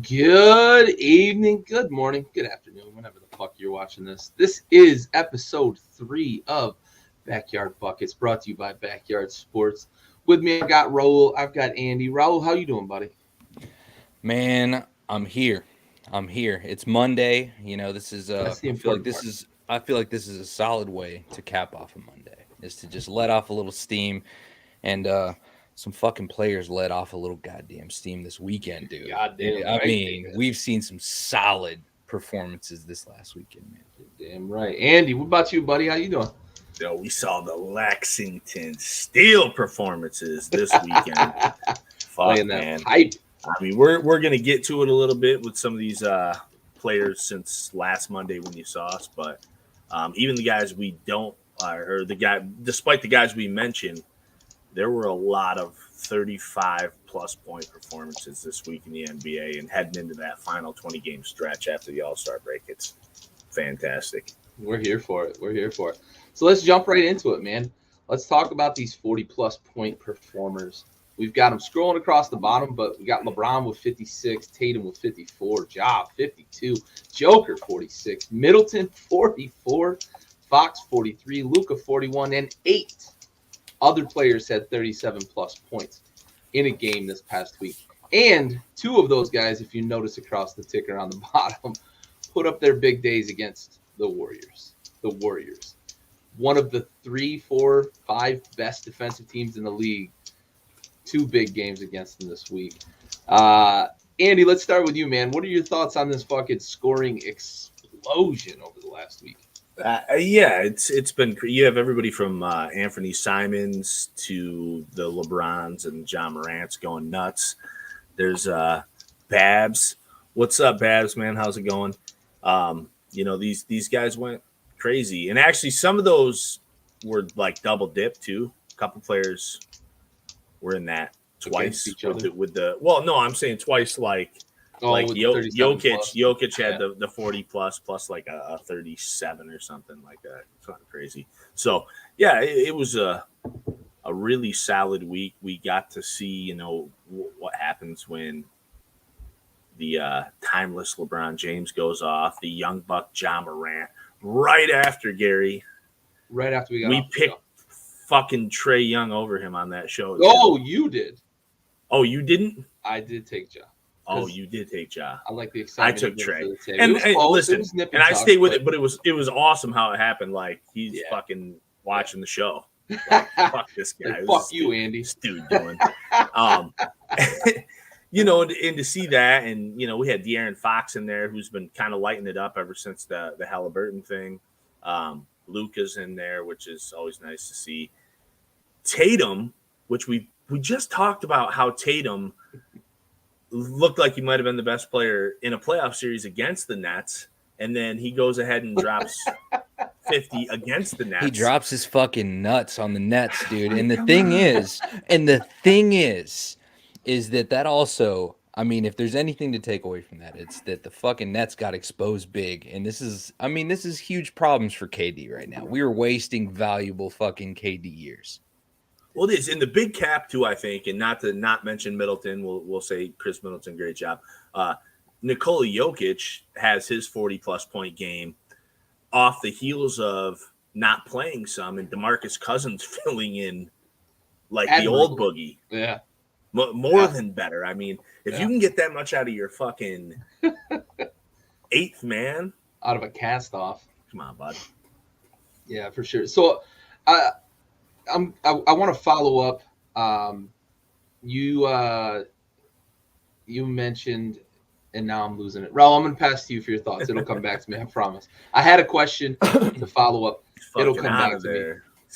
Good evening, good morning, good afternoon, whenever the fuck you're watching this. This is episode 3 of Backyard Buckets, brought to you by Backyard Sports. With me, I've got Raul, I've got Andy. Raul, how you doing, buddy? Man, I'm here. It's Monday. That's the I feel like important this part. is I feel like this is a solid way to cap off a Monday. Is to just let off a little steam, and some fucking players let off a little goddamn steam this weekend, dude. Goddamn I right mean, they did. we've seen some solid performances this last weekend, man. Damn right. Andy, what about you, buddy? How you doing? Yo, we saw the Lexington Steel performances this weekend. Fuck, Laying that man. pipe. I mean, we're gonna get to it a little bit with some of these players since last Monday when you saw us, but even the guys we don't, or the guy, despite the guys we mentioned, there were a lot of 35 plus point performances this week in the NBA, and heading into that final 20 game stretch after the All-Star break, it's fantastic. We're here for it. So let's jump right into it, man. Let's talk about these 40-plus point performers. We've got them scrolling across the bottom, but we got LeBron with 56, Tatum with 54, Ja 52, Joker 46, Middleton 44, Fox 43, Luka 41, and 8 other players had 37-plus points in a game this past week. And 2 of those guys, if you notice across the ticker on the bottom, put up their big days against the Warriors. One of the 3, 4, 5 best defensive teams in the league. 2 big games against them this week. Andy, let's start with you, man. What are your thoughts on this fucking scoring explosion over the last week? Yeah, it's been. You have everybody from Anthony Simons to the LeBrons and John Morant's going nuts. There's Babs. What's up, Babs, man? How's it going? These guys went crazy, and actually some of those were like double dip too. A couple players were in that twice with the. Well, no, I'm saying twice. Jokic had the 40 plus like a 37 or something like that. It's kind of crazy. So yeah, it was a really solid week. We got to see what happens when the timeless LeBron James goes off, the young buck John Morant right after Gary. Right after we picked fucking Trae Young over him on that show. Oh, you did. Oh, you didn't? I did take Ja. Oh, you did take Ja. I like the excitement. I took Trae. And listen, and I stayed with it, but it was awesome how it happened. Like he's fucking watching the show. Like, fuck this guy. Fuck you, Andy. This dude doing. And to see that, and we had De'Aaron Fox in there, who's been kind of lighting it up ever since the Halliburton thing. Luka's in there, which is always nice to see. Tatum, which we just talked about, how Tatum looked like he might have been the best player in a playoff series against the Nets, and then he goes ahead and drops 50 against the Nets. He drops his fucking nuts on the Nets, dude. And the thing is that also, I mean, if there's anything to take away from that, it's that the fucking Nets got exposed big. And this is huge problems for KD right now. We are wasting valuable fucking KD years. Well, it is in the big cap too, I think, and not to mention Middleton. We'll say Chris Middleton, great job. Nikola Jokic has his 40-plus point game off the heels of not playing some, and DeMarcus Cousins filling in like the old boogie. Yeah. More than better. I mean, if you can get that much out of your fucking 8th man. Out of a cast off. Come on, bud. Yeah, for sure. So I want to follow up you mentioned, and now I'm losing it. Raul, I'm going to pass to you for your thoughts. It'll come back to me, I promise. I had a question to follow up. It'll come back to me.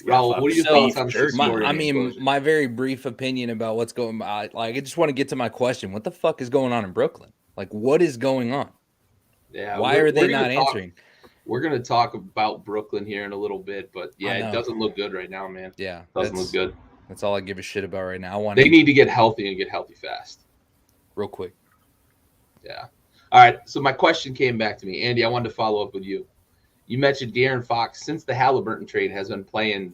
Raul, what are your thoughts on the Sixorian my very brief opinion about what's going on. Like, I just want to get to my question. What the fuck is going on in Brooklyn? Like, what is going on? Yeah. Why are they not answering? We're going to talk about Brooklyn here in a little bit, but yeah, it doesn't look good right now, man. Yeah. Doesn't look good. That's all I give a shit about right now. They need to get healthy and get healthy fast. Real quick. Yeah. All right. So my question came back to me. Andy, I wanted to follow up with you. You mentioned De'Aaron Fox, since the Halliburton trade, has been playing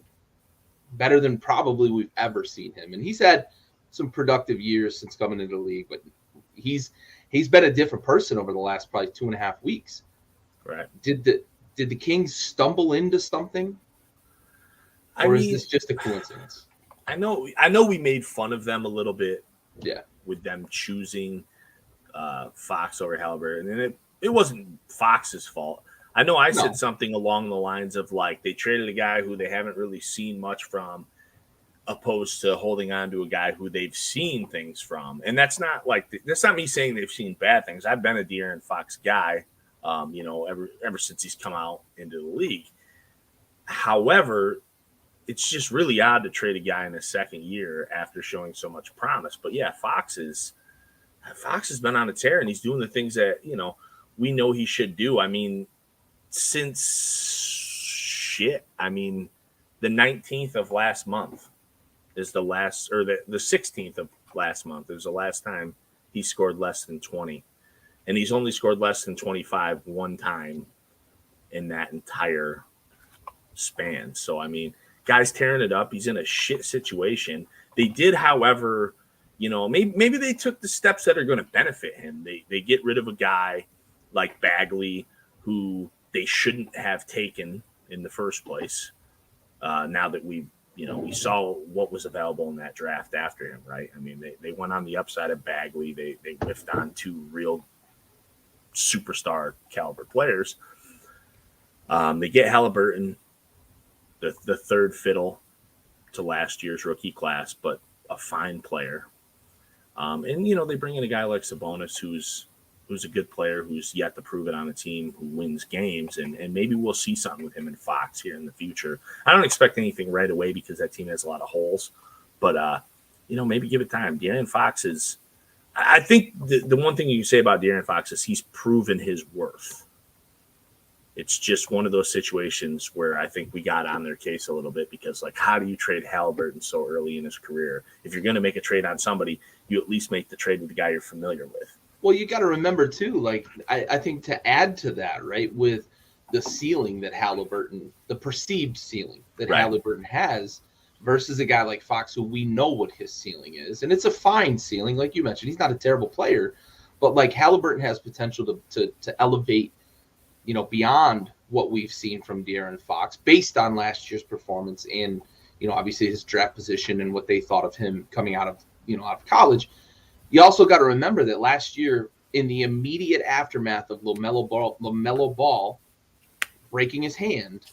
better than probably we've ever seen him. And he's had some productive years since coming into the league, but he's been a different person over the last probably 2.5 weeks. Right. Did the Kings stumble into something? Or is this just a coincidence? I know we made fun of them a little bit. Yeah. With them choosing Fox over Halliburton. And it wasn't Fox's fault. I know I said something along the lines of like they traded a guy who they haven't really seen much from, opposed to holding on to a guy who they've seen things from. And that's not me saying they've seen bad things. I've been a De'Aaron Fox guy, ever since he's come out into the league. However, it's just really odd to trade a guy in his second year after showing so much promise. But yeah, Fox has been on a tear, and he's doing the things that we know he should do. I mean, the 19th of last month is the last, or the 16th of last month is the last time he scored less than 20. And he's only scored less than 25 one time in that entire span. So, I mean, guy's tearing it up. He's in a shit situation. They did, however, maybe they took the steps that are going to benefit him. They get rid of a guy like Bagley, who they shouldn't have taken in the first place. Now that we saw what was available in that draft after him, right? I mean, they went on the upside of Bagley. They whiffed on 2 real superstar caliber players. They get Halliburton, the third fiddle to last year's rookie class, but a fine player. And they bring in a guy like Sabonis, who's a good player, who's yet to prove it on a team who wins games, and maybe we'll see something with him and Fox here in the future. I don't expect anything right away because that team has a lot of holes, but maybe give it time. De'Aaron Fox is, I think the one thing you can say about De'Aaron Fox is he's proven his worth. It's just one of those situations where I think we got on their case a little bit because, like, how do you trade Halliburton so early in his career? If you're going to make a trade on somebody, you at least make the trade with the guy you're familiar with. Well, you got to remember, too, like, I think to add to that, right, with the ceiling that Halliburton, the perceived ceiling that Halliburton has versus a guy like Fox, who we know what his ceiling is. And it's a fine ceiling, like you mentioned. He's not a terrible player, but, like, Halliburton has potential to elevate, beyond what we've seen from De'Aaron Fox based on last year's performance and, obviously his draft position and what they thought of him coming out of college. You also got to remember that last year, in the immediate aftermath of LaMelo Ball breaking his hand,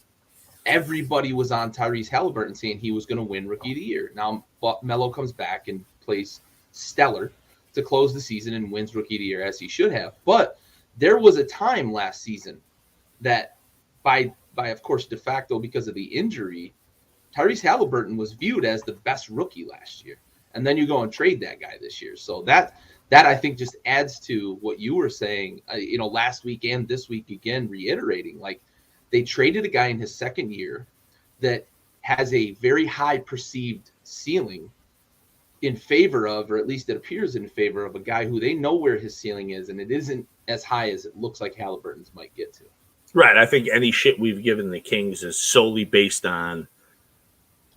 everybody was on Tyrese Halliburton saying he was going to win Rookie of the Year. Now, Melo comes back and plays stellar to close the season and wins Rookie of the Year, as he should have. But there was a time last season that, by of course, de facto, because of the injury, Tyrese Halliburton was viewed as the best rookie last year. And then you go and trade that guy this year. So that I think just adds to what you were saying, last week and this week again, reiterating, like, they traded a guy in his second year that has a very high perceived ceiling in favor of, or at least it appears in favor of, a guy who they know where his ceiling is, and it isn't as high as it looks like Halliburton's might get to. Right. I think any shit we've given the Kings is solely based on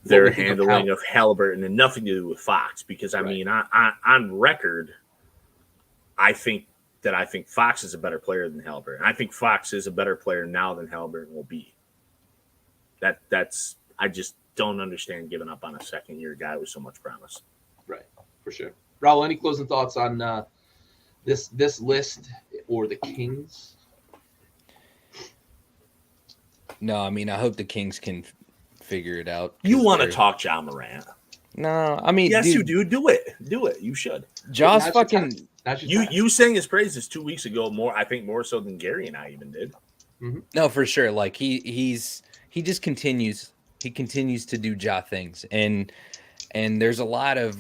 their handling of Halliburton and nothing to do with Fox. Because, I mean, on record, I think Fox is a better player than Halliburton. I think Fox is a better player now than Halliburton will be. I just don't understand giving up on a second-year guy with so much promise. Right, for sure. Raul, any closing thoughts on this list or the Kings? No, I mean, I hope the Kings can figure it out. You want to talk Ja Morant? No, I mean, Yes, dude, you do. Do it. You should. Jaws Now's your fucking. time. Now's your time. You sang his praises 2 weeks ago. I think more so than Gary and I even did. No, for sure. Like he just continues. He continues to do Ja things, and there's a lot of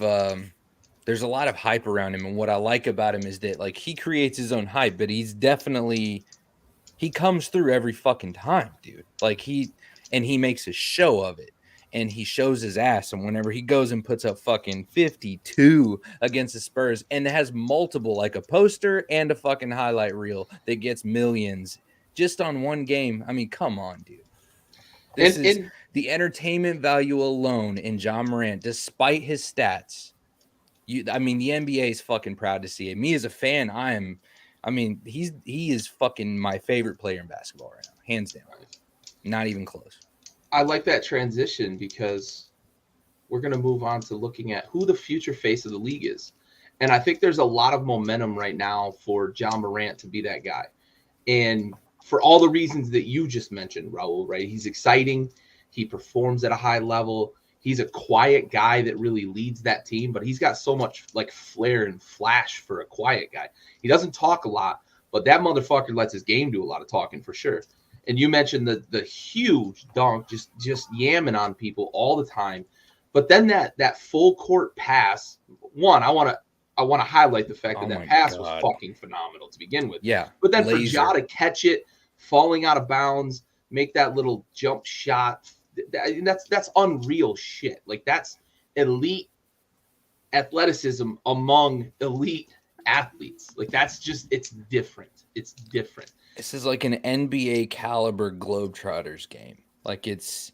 hype around him. And what I like about him is that like he creates his own hype, but he comes through every fucking time, dude. Like he makes a show of it. And he shows his ass. And whenever he goes and puts up fucking 52 against the Spurs and has multiple, like a poster and a fucking highlight reel that gets millions just on one game. I mean, come on, dude. This is the entertainment value alone in Ja Morant, despite his stats. I mean, the NBA is fucking proud to see it. Me as a fan, he is fucking my favorite player in basketball right now, hands down. Not even close. I like that transition because we're going to move on to looking at who the future face of the league is. And I think there's a lot of momentum right now for Ja Morant to be that guy. And for all the reasons that you just mentioned, Raul, right? He's exciting. He performs at a high level. He's a quiet guy that really leads that team, but he's got so much like flair and flash for a quiet guy. He doesn't talk a lot, but that motherfucker lets his game do a lot of talking for sure. And you mentioned the huge dunk, just yamming on people all the time. But then that full court pass, one, I want to highlight the fact that pass was fucking phenomenal to begin with. Yeah. But then for Ja to catch it, falling out of bounds, make that little jump shot, that's unreal shit. Like that's elite athleticism among elite athletes. Like that's just, it's different. It's different. This is like an NBA caliber Globetrotters game. Like it's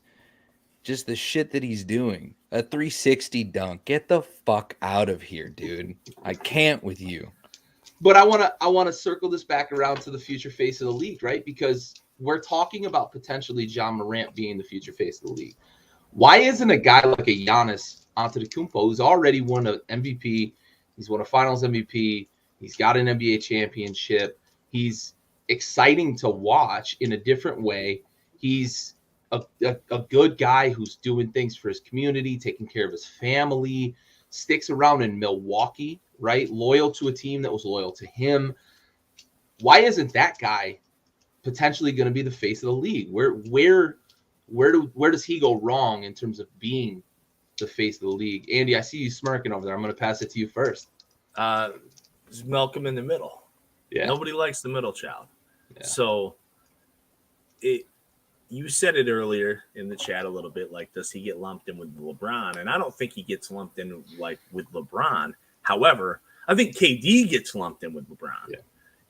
just the shit that he's doing. A 360 dunk. Get the fuck out of here, dude. I can't with you. But I want to circle this back around to the future face of the league, right? Because we're talking about potentially Ja Morant being the future face of the league. Why isn't a guy like a Giannis Antetokounmpo, who's already won an MVP, he's won a Finals MVP, he's got an NBA championship, he's exciting to watch in a different way. He's a good guy who's doing things for his community, taking care of his family, sticks around in Milwaukee, right? Loyal to a team that was loyal to him. Why isn't that guy potentially going to be the face of the league? Where does he go wrong in terms of being the face of the league? Andy, I see you smirking over there. I'm going to pass it to you first. Just Malcolm in the middle. Yeah. Nobody likes the middle child. Yeah. So you said it earlier in the chat a little bit, like, does he get lumped in with LeBron? And I don't think he gets lumped in like with LeBron. However, I think KD gets lumped in with LeBron,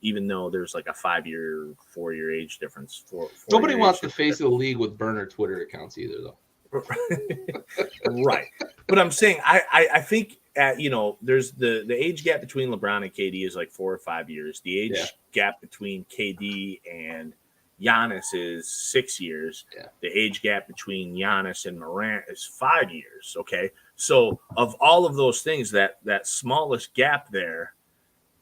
even though there's like a 4-year age difference. Nobody wants the face of the league with burner Twitter accounts either, though. Right. But I'm saying, I think there's the age gap between LeBron and KD is like 4 or 5 years. The age gap between KD and Giannis is 6 years. Yeah. The age gap between Giannis and Morant is 5 years. Okay. So of all of those things, that smallest gap there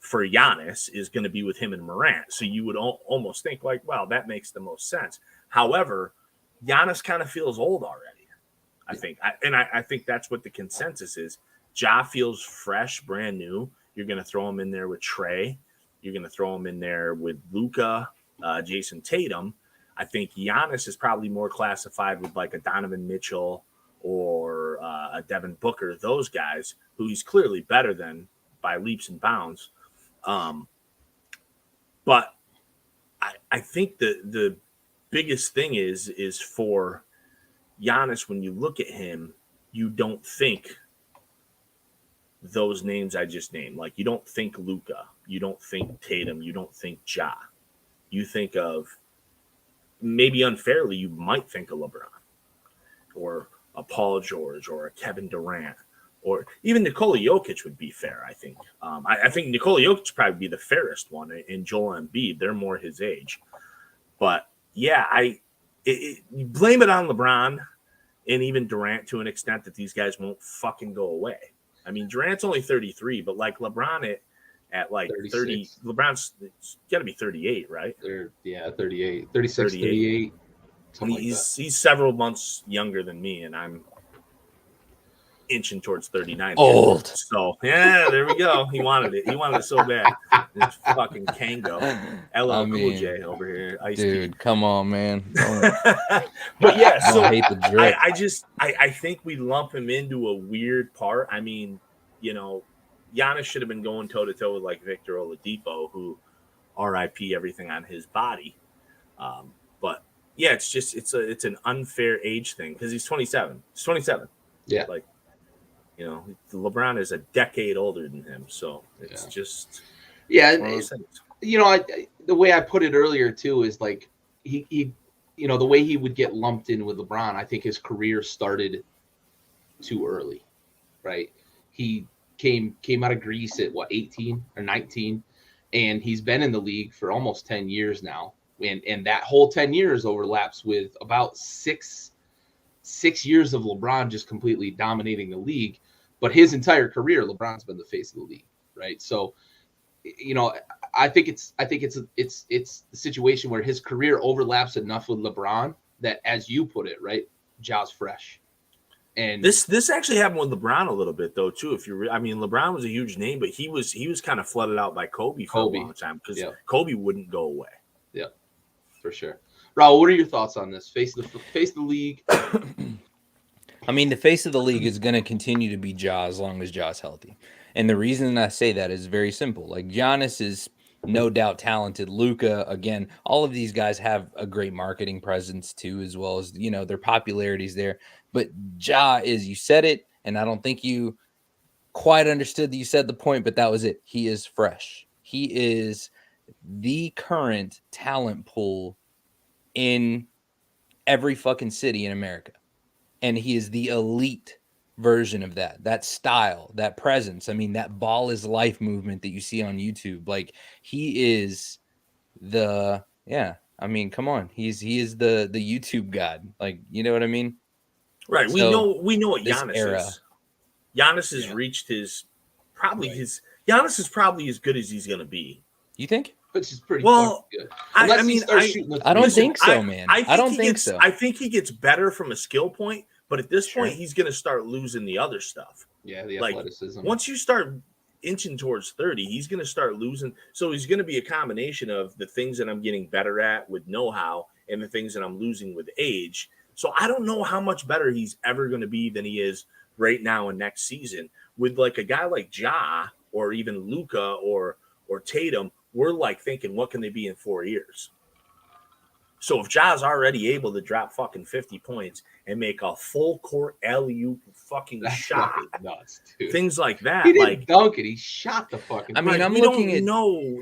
for Giannis is going to be with him and Morant. So you would almost think like, well, that makes the most sense. However, Giannis kind of feels old already, I think. I think that's what the consensus is. Ja feels fresh, brand new. You're going to throw him in there with Trey. You're going to throw him in there with Luka, Jason Tatum. I think Giannis is probably more classified with like a Donovan Mitchell or a Devin Booker, those guys who he's clearly better than by leaps and bounds. But I think the biggest thing is for Giannis, when you look at him, you don't think those names I just named. Like, you don't think Luka, you don't think Tatum, you don't think Ja. You think of, maybe unfairly, you might think of LeBron or a Paul George or a Kevin Durant, or even Nikola Jokic would be fair, I think. I think Nikola Jokic would probably be the fairest one, and Joel Embiid. They're more his age. But, yeah, you blame it on LeBron and even Durant to an extent that these guys won't fucking go away. I mean, Durant's only 33, but like LeBron at like 30, LeBron's got to be 38, right? 38, 36, 38. He's several months younger than me, and I'm inching towards 39. Old. So yeah, there we go. He wanted it. He wanted it so bad. It's fucking Kango. LL Cool J over here. Dude, come on, man. But yeah, so hate the drip. I think we lump him into a weird part. I mean, you know, Giannis should have been going toe to toe with like Victor Oladipo, who RIP everything on his body. But yeah, it's an unfair age thing because he's 27. He's 27. Yeah. Like, you know, LeBron is a decade older than him. So it's just. Yeah. You know, the way I put it earlier, too, is like he, you know, the way he would get lumped in with LeBron, I think his career started too early, right? He came out of Greece at, 18 or 19, and he's been in the league for almost 10 years now. And that whole 10 years overlaps with about six years of LeBron just completely dominating the league. But his entire career, LeBron's been the face of the league, right? So, you know, I think it's the situation where his career overlaps enough with LeBron that, as you put it, right, Ja's fresh. And this actually happened with LeBron a little bit though too. I mean, LeBron was a huge name, but he was kind of flooded out by Kobe for a long time because Kobe wouldn't go away. Yeah, for sure. Raul, what are your thoughts on this? Face of the league. I mean, the face of the league is going to continue to be Ja as long as Ja's healthy. And the reason I say that is very simple. Like, Giannis is no doubt talented. Luka, again, all of these guys have a great marketing presence too, as well as, you know, their popularity's there. But Ja is, you said it, and I don't think you quite understood that you said the point, but that was it. He is fresh. He is the current talent pool in every fucking city in America. And he is the elite version of that style, that presence. I mean, that ball is life movement that you see on YouTube. Like, he is I mean, come on. He is the YouTube god. Like, you know what I mean? Right. So, we know what Giannis is. Giannis has reached Giannis is probably as good as he's going to be. You think? Which is pretty good. I don't think so, man. I don't think so. I think he gets better from a skill point, but at this point, he's going to start losing the other stuff. Yeah, the athleticism. Once you start inching towards 30, he's going to start losing. So he's going to be a combination of the things that I'm getting better at with know-how and the things that I'm losing with age. So I don't know how much better he's ever going to be than he is right now and next season. With like a guy like Ja or even Luka or Tatum, we're like thinking, what can they be in 4 years? So if Ja's already able to drop fucking 50 points and make a full court alley-oop fucking shot, nuts, dude. Things like that, he didn't dunk it. He shot the fucking. I mean, I'm looking at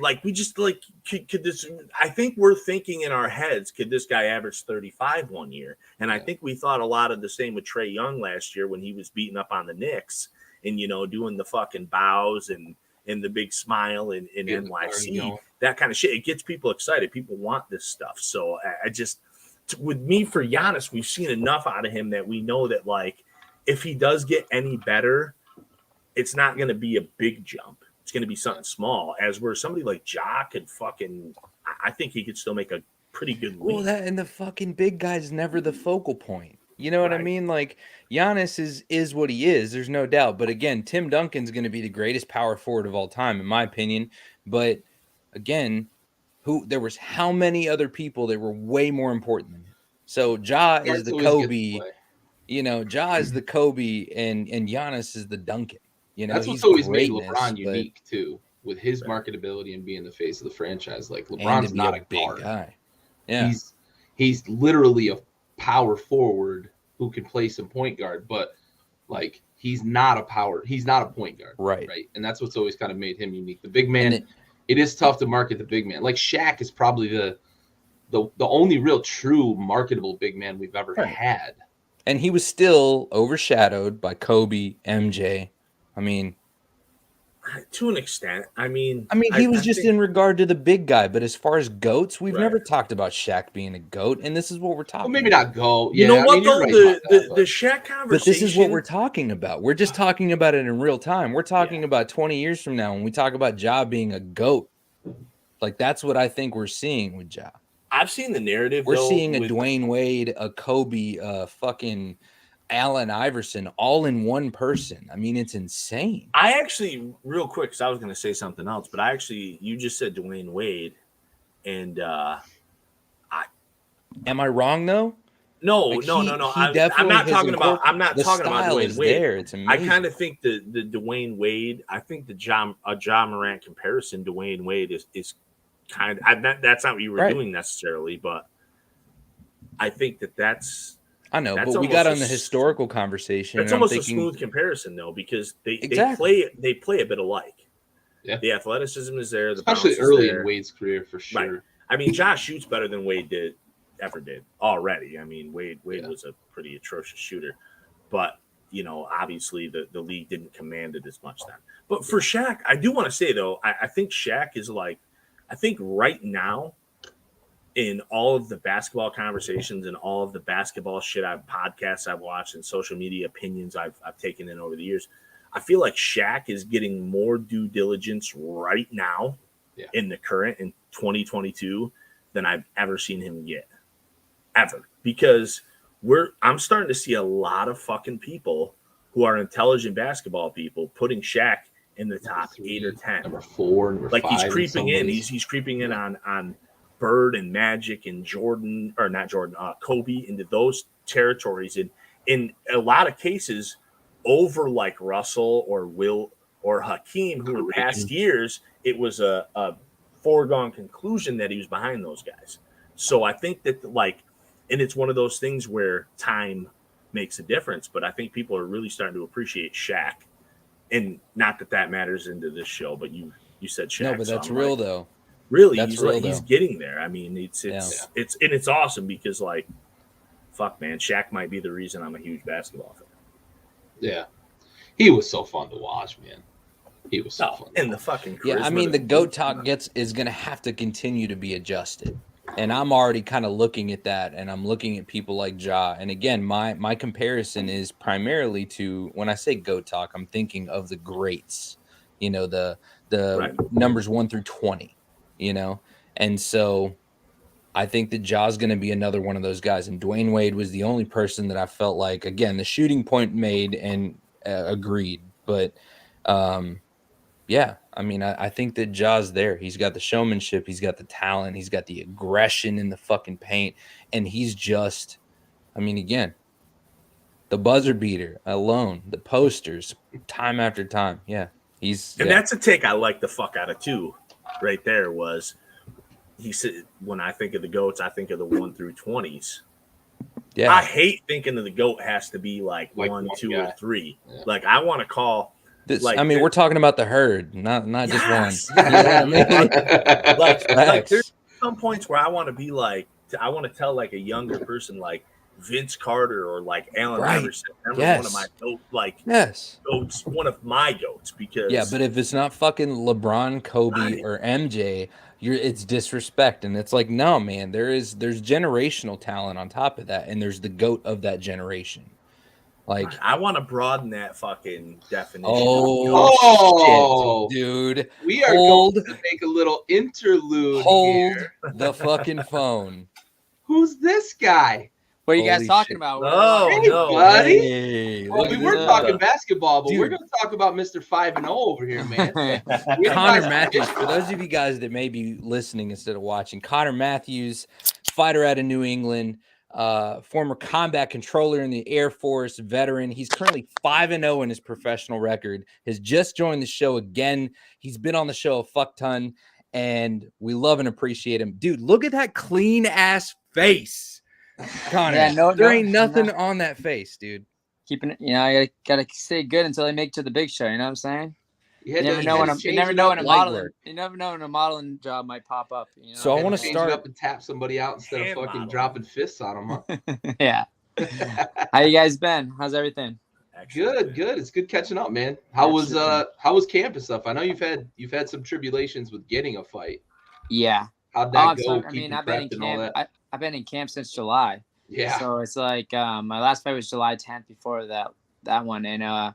like we just like could this? I think we're thinking in our heads, could this guy average 35 1 year? And I think we thought a lot of the same with Trae Young last year when he was beating up on the Knicks and doing the fucking bows and the big smile in NYC, that kind of shit. It gets people excited. People want this stuff. So I just, with me for Giannis, we've seen enough out of him that we know that, like, if he does get any better, it's not going to be a big jump. It's going to be something small. As where somebody like Ja could fucking, I think he could still make a pretty good leap. Well, that and the fucking big guy's never the focal point. You know what I mean? Like, Giannis is what he is. There's no doubt. But again, Tim Duncan's going to be the greatest power forward of all time, in my opinion. But again, there was how many other people that were way more important than him? So Ja is the Kobe. Ja is the Kobe, and Giannis is the Duncan. That's what's always made LeBron unique too, with his marketability and being the face of the franchise. Like, LeBron's not a big guy. Yeah, he's literally a power forward who can play some point guard, but like he's not a point guard, right? And that's what's always kind of made him unique. The big man, it is tough to market the big man. Like, Shaq is probably the only real true marketable big man we've ever had, and he was still overshadowed by Kobe, MJ. I mean, to an extent. I mean, he was just in regard to the big guy, but as far as GOATs, we've never talked about Shaq being a GOAT, and this is what we're talking about. Maybe not GOAT. Yeah, you know what, though? The Shaq conversation. But this is what we're talking about. We're just talking about it in real time. We're talking about 20 years from now when we talk about Ja being a GOAT. Like, that's what I think we're seeing with Ja. I've seen the narrative. We're seeing a Dwayne Wade, a Kobe, fucking Allen Iverson all in one person. I mean, it's insane. I actually, real quick, because I was going to say something else, but you just said Dwayne Wade, and Am I wrong though? no. He I'm definitely not has talking about. incorporated- I'm not the talking about style Dwayne is Wade. there. It's I amazing. kind of think the Dwayne Wade. I think the Ja Morant comparison, Dwayne Wade is kind of. That's not what you were Right. doing necessarily, but I think that's. I know, That's but we got on almost the a- historical conversation. That's And I'm almost a thinking, smooth comparison though, because Exactly. they play a bit alike. Yeah. The athleticism is there, the Especially bounce is early there. in Wade's career, for sure. Right. I mean, Josh shoots better than Wade ever did already. I mean, Wade Yeah. was a pretty atrocious shooter, but obviously the league didn't command it as much then. But for Shaq, I do want to say though, I think Shaq is I think right now, in all of the basketball conversations and all of the basketball shit podcasts I've watched and social media opinions I've taken in over the years, I feel like Shaq is getting more due diligence right now in the current in 2022 than I've ever seen him get. Ever. Because I'm starting to see a lot of fucking people who are intelligent basketball people putting Shaq in the top 8 or 10. Number 4, number 5. He's creeping in. He's creeping in on Bird and Magic and Jordan, or not Jordan, Kobe, into those territories. And in a lot of cases, over like Russell or Will or Hakeem, who in past years, it was a foregone conclusion that he was behind those guys. So I think that and it's one of those things where time makes a difference, but I think people are really starting to appreciate Shaq. And not that matters into this show, but you said Shaq. No, but that's real though. Really, That's he's getting there. I mean, it's awesome because fuck man, Shaq might be the reason I'm a huge basketball fan. Yeah. He was so fun to watch, man. He was so fun. And the fucking charisma. Yeah, I mean, the GOAT talk is going to have to continue to be adjusted. And I'm already kind of looking at that, and I'm looking at people like Ja. And again, my comparison is primarily to, when I say GOAT talk, I'm thinking of the greats, the Right. numbers 1 through 20, And so I think that Ja's going to be another one of those guys. And Dwayne Wade was the only person that I felt like, again, the shooting point made and agreed. But yeah, I mean, I think that Ja's there. He's got the showmanship. He's got the talent. He's got the aggression in the fucking paint. And he's just, I mean, again, the buzzer beater alone, the posters, time after time. Yeah, that's a take I like the fuck out of too. Right there was, he said, when I think of the GOATs, I think of the 1 through 20s. Yeah, I hate thinking of the GOAT has to be like 1, 2, or 3. Yeah. I want to call. We're talking about the herd, not yes. just one. You know what I mean? There's some points where I want to be I want to tell a younger person Vince Carter or Allen Iverson. Yes. One of my goats, one of my goats, because but if it's not fucking LeBron, Kobe, or MJ, it's disrespect. And it's no, man, there's generational talent on top of that, and there's the GOAT of that generation. I want to broaden that fucking definition. Oh, shit, dude. We are going to make a little interlude. Hold the fucking phone. Who's this guy? What are you guys talking about? Hey, no, buddy. Hey, we were talking basketball, but we're going to talk about Mr. 5-0 over here, man. Connor Matthews. For those of you guys that may be listening instead of watching, Connor Matthews, fighter out of New England, former combat controller in the Air Force, veteran. He's currently 5-0 in his professional record. Has just joined the show again. He's been on the show a fuck ton, and we love and appreciate him. Dude, look at that clean ass face. Connor, there ain't nothing on that face, dude. Keeping it, I gotta stay good until I make it to the big show. You know what I'm saying? You never know when a modeling job might pop up. So I want to start up and tap somebody out instead of fucking dropping fists on them. Huh? Yeah. How you guys been? How's everything? Good. It's good catching up, man. How was camp and stuff? I know you've had some tribulations with getting a fight. Yeah. How'd that go? So, I've been in camp. I've been in camp since July. Yeah. So it's my last fight was July 10th before that one, and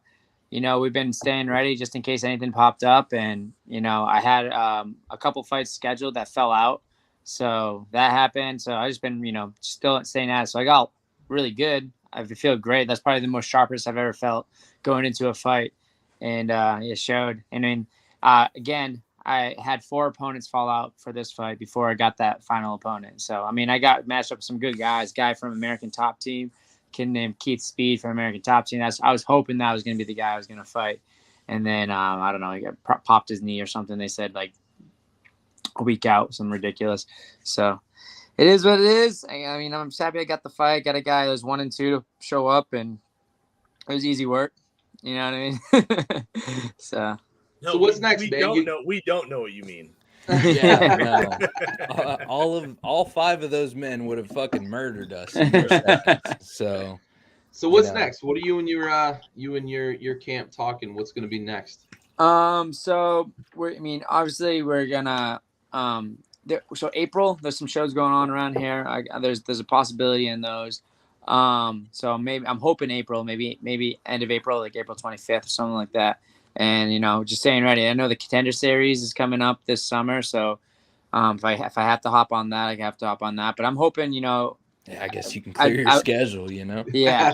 we've been staying ready just in case anything popped up, and I had a couple fights scheduled that fell out, so that happened. So I just been still staying at it. So I got really good. I feel great. That's probably the most sharpest I've ever felt going into a fight, and it showed. And then again, I had 4 opponents fall out for this fight before I got that final opponent. So I mean, I got matched up with some good guys. Guy from American Top Team, kid named Keith Speed from American Top Team. I was hoping that was going to be the guy I was going to fight, and then I don't know, he got popped his knee or something. They said like a week out, something ridiculous. So it is what it is. I mean, I'm just happy I got the fight. Got a guy that was 1 and 2 to show up, and it was easy work. You know what I mean? So. No, so what's next, we man? We don't know what you mean. Yeah, no. All 5 of those men would have fucking murdered us in 4 seconds. So what's next? What are you and your camp talking? What's going to be next? So obviously we're gonna so April, there's some shows going on around here. There's a possibility in those. So maybe I'm hoping April, maybe end of April, like April 25th or something like that. And just staying ready. I know the Contender Series is coming up this summer, so if I have to hop on that, I have to hop on that. But I'm hoping, yeah, I guess you can clear your schedule. Yeah,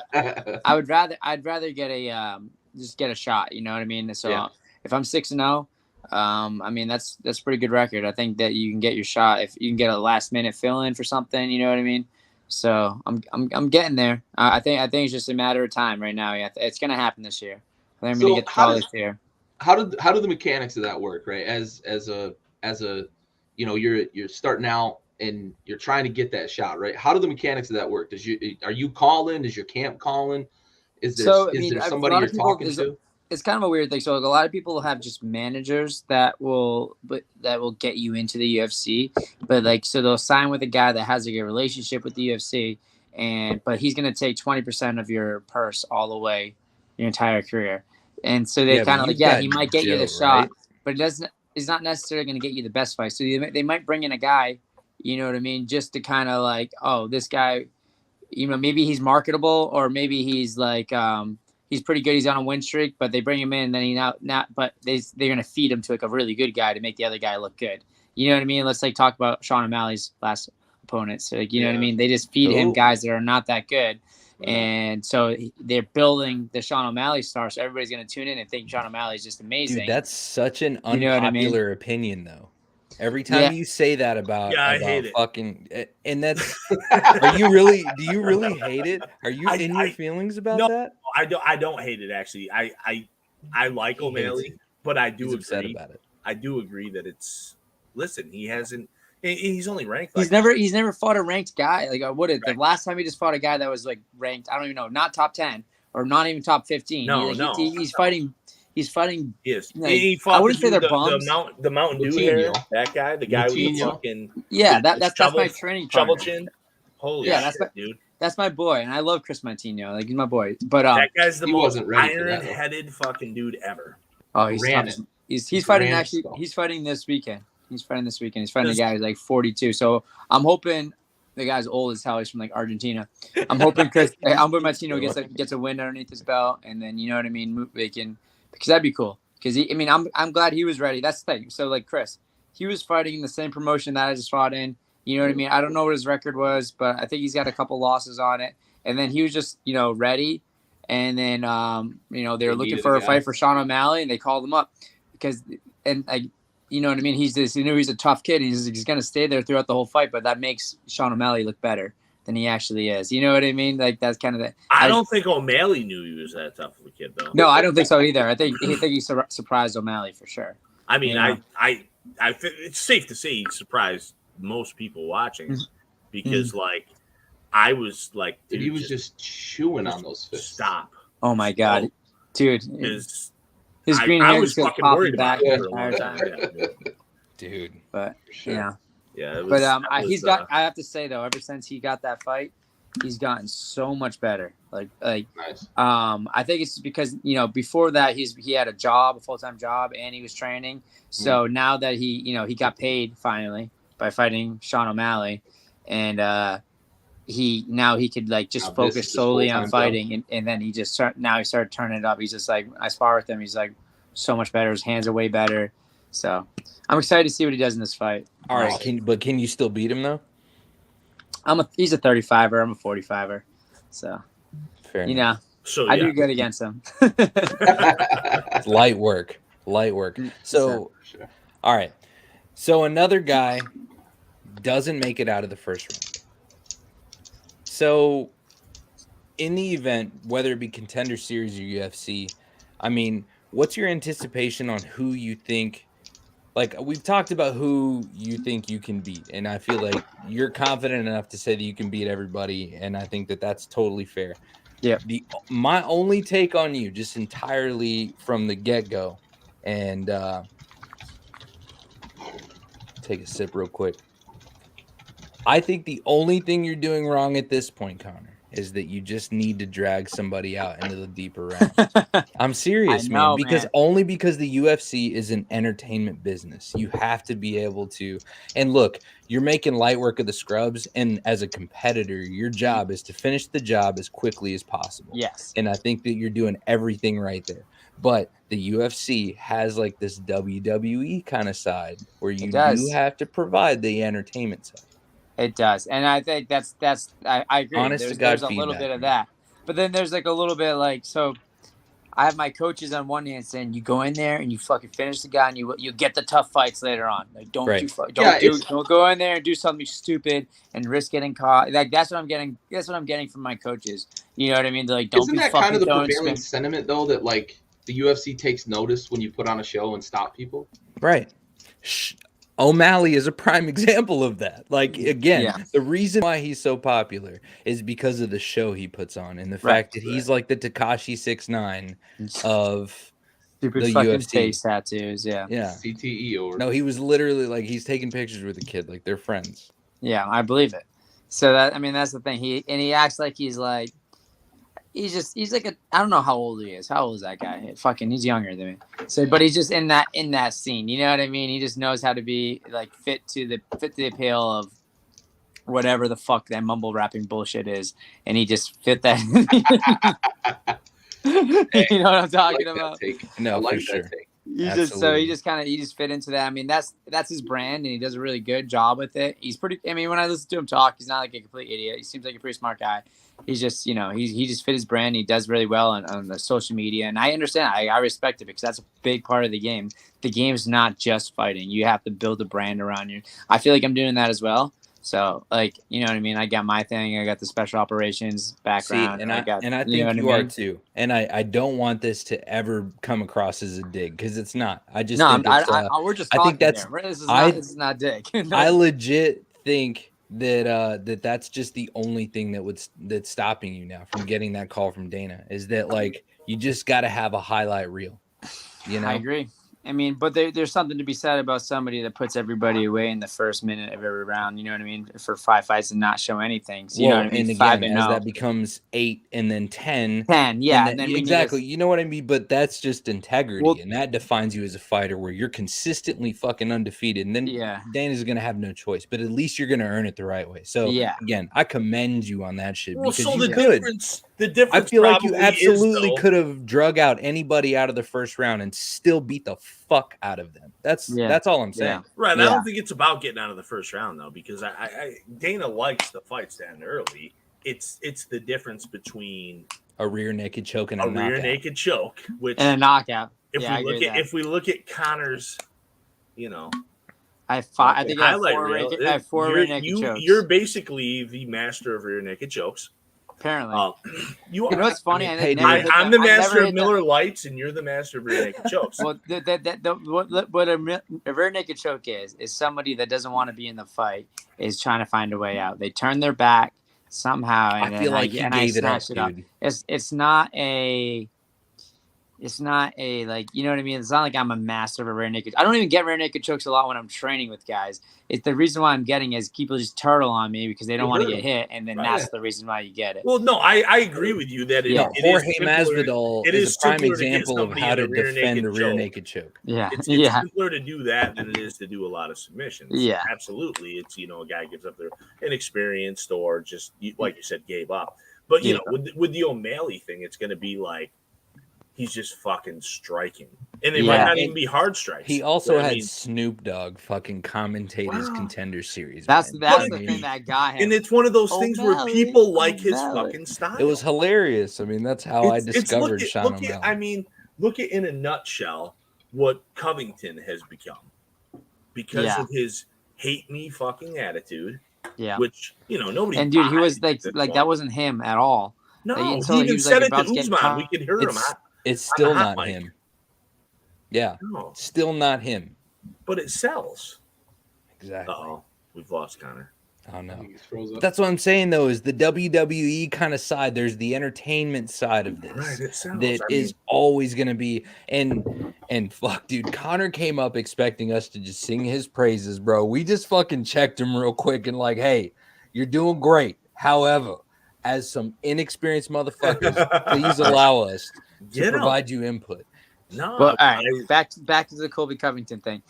I'd rather get a just get a shot. You know what I mean? So if I'm 6-0, I mean that's a pretty good record. I think that you can get your shot if you can get a last minute fill in for something. You know what I mean? So I'm getting there. I think it's just a matter of time right now. Yeah, it's gonna happen this year. I'm going to get the call this year. How do the mechanics of that work, right? As a you're starting out and you're trying to get that shot, right? How do the mechanics of that work? Are you calling? Is your camp calling? Is there somebody you're talking to? It's kind of a weird thing. So a lot of people have just managers that will get you into the UFC, but so they'll sign with a guy that has a good relationship with the UFC, but he's going to take 20% of your purse all the way your entire career. And so they kind of he might get you the shot, but it's not necessarily going to get you the best fight. So they might bring in a guy, you know what I mean, just to kind of this guy, maybe he's marketable, or maybe he's he's pretty good. He's on a win streak, but they bring him in, and then but they're going to feed him to a really good guy to make the other guy look good. You know what I mean? Let's talk about Sean O'Malley's last opponents. So, you know what I mean? They just feed him guys that are not that good. And so they're building the Sean O'Malley star, so everybody's going to tune in and think Sean O'Malley is just amazing. Dude, that's such an unpopular opinion, though. Every time you say that about fucking, and that's, do you really hate it? Are you in your feelings about that? I don't hate it, actually. I like O'Malley, but I do agree about it. I do agree that he's only ranked. He's never fought a ranked guy. The last time he just fought a guy that was ranked, I don't even know, not top 10 or not even top 15. He's fighting. Yes, he fought. I wouldn't say they're bums. The Mountain Dew hair, that guy, the guy with the fucking that's my training partner. Shovel chin. Holy shit, dude. That's my boy, and I love Chris Montino. He's my boy. But that guy's the most iron-headed fucking dude ever. Oh, he's fighting actually. He's fighting this weekend. He's fighting a guy who's 42. So I'm hoping the guy's old as hell. He's from Argentina. I'm hoping Martino gets a win underneath his belt, and then you know what I mean. Because that'd be cool. Because I'm glad he was ready. That's the thing. So Chris, he was fighting in the same promotion that I just fought in. You know what I mean? I don't know what his record was, but I think he's got a couple losses on it. And then he was just ready. And then they were looking for a fight for Sean O'Malley, and they called him up you know what I mean? He knew he's a tough kid. He's going to stay there throughout the whole fight, but that makes Sean O'Malley look better than he actually is. You know what I mean? That's kind of the. I don't think O'Malley knew he was that tough of a kid, though. No, I don't think so either. I think he surprised O'Malley for sure. I mean, it's safe to say he surprised most people watching because, I was dude, he was just chewing on those fists. Stop. Oh my god, dude. His green hair was fucking worried back the entire time. Dude. But yeah. Yeah. I have to say though, ever since he got that fight, he's gotten so much better. Nice. I think it's because before that he had a full-time job, and he was training. So now that he got paid finally by fighting Sean O'Malley, and he could just focus solely on fighting, and then he started turning it up. He's just I spar with him, he's so much better. His hands are way better. So I'm excited to see what he does in this fight. All right, can you still beat him though? He's a 35er. I'm a 45er. So Fair you enough. know, So I yeah, do good against him. It's light work. So, Sure. all right. So another guy doesn't make it out of the first round. So in the event, whether it be Contender Series or UFC, I mean, what's your anticipation on who you think? Like we've talked about who you think you can beat, and I feel like you're confident enough to say that you can beat everybody, and I think that that's totally fair. Yeah. My only take on you, just entirely from the get go, and take a sip real quick. I think the only thing you're doing wrong at this point, Connor, is that you just need to drag somebody out into the deeper rounds. I'm serious, man, know, because man. only because the UFC is an entertainment business. You have to be able to. And look, you're making light work of the scrubs, and as a competitor, your job is to finish the job as quickly as possible. Yes. And I think that you're doing everything right there. But the UFC has like this WWE kind of side where you do does. have to provide the entertainment side. It does, and I think that's I agree. Honest to God There's a little feedback, bit of man. that, but then there's like a little bit like so. I have my coaches on one hand saying you go in there and you fucking finish the guy and you get the tough fights later on. Like don't Right. don't go in there and do something stupid and risk getting caught. Like that's what I'm getting. That's what I'm getting from my coaches. You know what I mean? They're like don't Isn't be that fucking kind of the throwing prevailing spin. sentiment, though, that like the UFC takes notice when you put on a show and stop people? Right. O'Malley is a prime example of that. Like again, Yeah. the reason why he's so popular is because of the show he puts on and the Right. fact that he's like the Tekashi 6ix9ine of Stupid the fucking UFC. face tattoos. Yeah. Yeah. CTE or No, he was literally like he's taking pictures with a kid, like they're friends. Yeah, I believe it. So that I mean that's the thing. He acts like he's like he's like I don't know how old he is. How old is that guy? Fucking he's younger than me. So but he's just in that scene. You know what I mean? He just knows how to be like fit to the appeal of whatever the fuck that mumble rapping bullshit is, and he just fit that. You know what I'm talking about? No, I like for that sure. take. Absolutely. He just fit into that. I mean, that's his brand, and he does a really good job with it. He's pretty. I mean, when I listen to him talk, he's not like a complete idiot. He seems like a pretty smart guy. He's just, he just fit his brand. He does really well on the social media, and I understand. I respect it because that's a big part of the game. The game's not just fighting. You have to build a brand around you. I feel like I'm doing that as well. So, like, you know what I mean? I got my thing. I got the special operations background. See, and I think you know you what I are mean? too. And I don't want this to ever come across as a dig because it's not. I just No, think it's, we're just I talking think that's here. This is not dick. I legit think that that's just the only thing that's stopping you now from getting that call from Dana is that like you just got to have a highlight reel. You know, I agree. I mean, but there's something to be said about somebody that puts everybody away in the first minute of every round. You know what I mean? For 5 fights and not show anything. So you know what I mean? And 5 again, as that becomes 8 and then 10, 10, yeah, and then we exactly. You know what I mean? But that's just integrity, Well- and that defines you as a fighter, where you're consistently fucking undefeated. And then Yeah. Dana's gonna have no choice, but at least you're gonna earn it the right way. So Yeah. again, I commend you on that shit well, because so you the could. difference. I feel like you probably absolutely is, though, could have drug out anybody out of the first round and still beat the fuck out of them. That's all I'm saying. Right. Yeah. I don't think it's about getting out of the first round though, because I Dana likes the fights to end early. It's the difference between A rear naked choke and a a rear knockout. naked choke, which and a knockout. if Yeah, I agree with that. if we look at Connor's, I think I have highlight 4 reel, rear naked chokes. you're basically the master of rear naked chokes. Apparently. You You know what's funny? I I paid never money. hit I'm that- the I never master of hit that. Miller Lights, and you're the master of rear naked chokes. Well, what a rear naked choke is somebody that doesn't want to be in the fight is trying to find a way out. They turn their back somehow, and I feel like he gave it up, snatch it up. dude. It's not a like, you know what I mean? It's not like I'm a master of a rear naked. I don't even get rear naked chokes a lot when I'm training with guys. It's the reason why I'm getting is people just turtle on me because they don't want to get hit, and then that's the reason why you get it. Well, no, I agree with you that No, it is Jorge simpler- Masvidal it is a prime simpler to get example of somebody how in to a rear defend naked a rear choke. naked choke. Yeah, It's yeah, simpler to do that than it is to do a lot of submissions. Yeah. Absolutely. It's, a guy gives up their inexperienced or just, like you said, gave up. But, Yeah. with the O'Malley thing, it's going to be like he's just fucking striking. And they Yeah. might not even be hard strikes. He also I had mean, Snoop Dogg fucking commentate his Wow. Contender Series. That's man. that's I the mean, thing that got him. and it's one of those Oh, things where Melly, people like oh, his Melly. fucking style. it was hilarious. I mean, that's how I discovered Sean look O'Malley. at, I mean, look at in a nutshell what Covington has become because Yeah. of his hate me fucking attitude. Yeah. Which, you know, nobody. And dude, he was buys at this like point. that wasn't him at all. No, Like, he until even he was said like it about to to get Usman. cut. We could hear him. It's on still the hot not mic. him. Yeah, No, still not him. but it sells. Exactly. Uh-oh, we've lost Connor. Oh I no. think he's froze up. That's what I'm saying though, is the WWE kind of side. There's the entertainment side of this Right, it sells. that I is mean, always gonna be and fuck, dude. Connor came up expecting us to just sing his praises, bro. We just fucking checked him real quick and like, hey, you're doing great. However, as some inexperienced motherfuckers, please allow us to Get 'em. provide you input. No, Well, all right, back to the Colby Covington thing.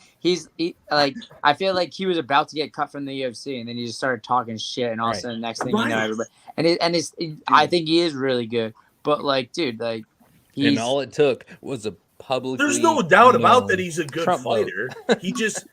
Like I feel like he was about to get cut from the UFC, and then he just started talking shit, and all of a Right. sudden, the next thing you know, Right. everybody I think he is really good, but like, dude, like he's And all it took was a publicly. there's no doubt about that. known He's a good Trump vote. fighter. he just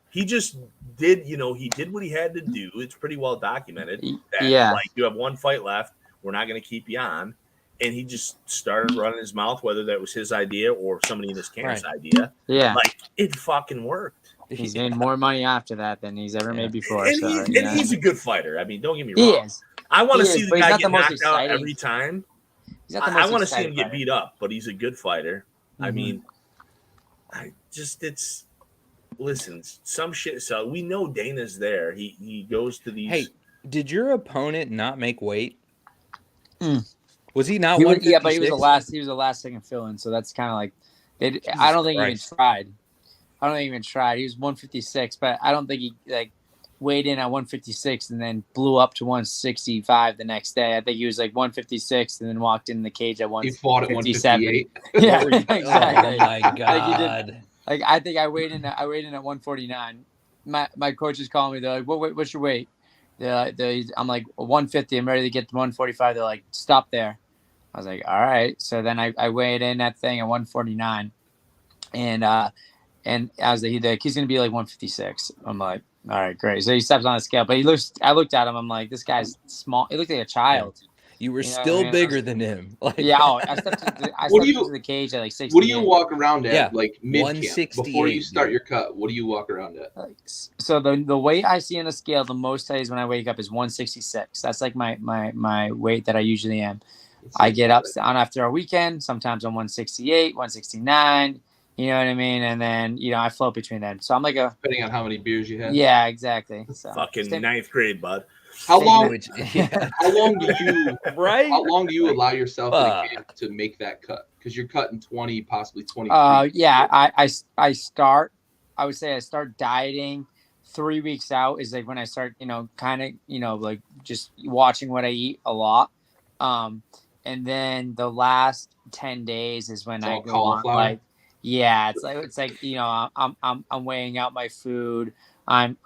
did, he did what he had to do. It's pretty well documented. That, Yeah. like, you have one fight left. We're not going to keep you on. And he just started running his mouth, whether that was his idea or somebody in his camp's idea. yeah. Like, it fucking worked. He's made more money after that than he's ever made before. And, So, he's a good fighter. I mean, don't get me he wrong. is. I want to He see is, the but he's guy not get the most knocked out exciting. every time. He's not the I most want to see him exciting get fighter. beat up, but he's a good fighter. I Mhm. mean, listen, some shit. So we know Dana's there. He goes to these. Hey, did your opponent not make weight? Mm. Was he not? Yeah, but he was 156? the last second fill-in, so that's kind of like Jesus I don't think Christ. he even tried. I don't think he even tried. He was 156, but I don't think he like weighed in at 156 and then blew up to 165 the next day. I think he was like 156 and then walked in the cage at He fought at 157. 158. Yeah, Oh exactly. my Like, he god! Like I think I weighed in at 149. My coaches call me. They're like, what's your weight? I'm like 150. I'm ready to get to 145. They're like, stop there. I was like, all right. So then I weighed in that thing at 149, and I was like, he's gonna be like 156. I'm like, all right, great. So he steps on the scale, but I looked at him. I'm like, this guy's small. He looked like a child. You were You know what I still mean? bigger than him. Like, Yeah. Oh, I stepped into the cage at like 60. What do you walk around at, Yeah, like mid camp before you 168, start dude. your cut? What do you walk around at? So the weight I see on the scale the most days when I wake up is 166. That's like my weight that I usually am. I get up on after a weekend. Sometimes I'm 168, 169. You know what I mean? And then I float between them. So I'm like Depending on how many beers you have. yeah, exactly. So fucking ninth grade, bud. How long? Yeah. How long do you? Right? How long do you allow yourself in a Fuck. camp to make that cut? Because you're cutting 20, possibly 23. Yeah, I start. I would say I start dieting 3 weeks out is like when I start, kind of, like just watching what I eat a lot. And then the last 10 days is when It's I all go cauliflower? on like, yeah, it's like I'm weighing out my food. I'm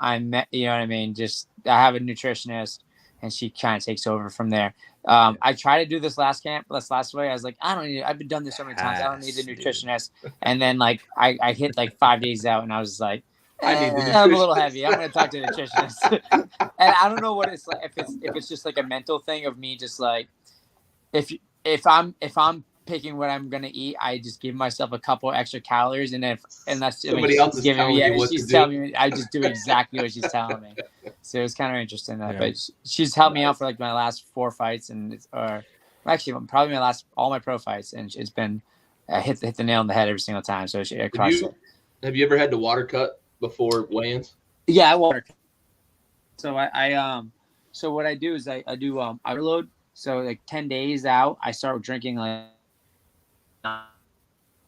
you know what I mean? Just I have a nutritionist and she kind of takes over from there. I try to do this last way. I was like, I don't need. I've been done this so many times. I don't need a nutritionist. And then like I hit like 5 days out, and I was like, I need the I'm a little nutritionist. heavy. I'm gonna talk to a nutritionist. And I don't know what it's like. If it's just like a mental thing of me, just like if I'm picking what I'm gonna eat, I just give myself a couple extra calories, and that's Somebody else is telling you what she's to telling do. me, I just do exactly what she's telling me. So it was kind of interesting that, Yeah. but she's helped me out for like my last 4 fights, and actually probably all my pro fights, and it's been hit the nail on the head every single time. So she crushed it. Have you ever had to water cut before weigh-ins? Yeah, I water. So so what I do is I do overload. So like 10 days out, I start drinking like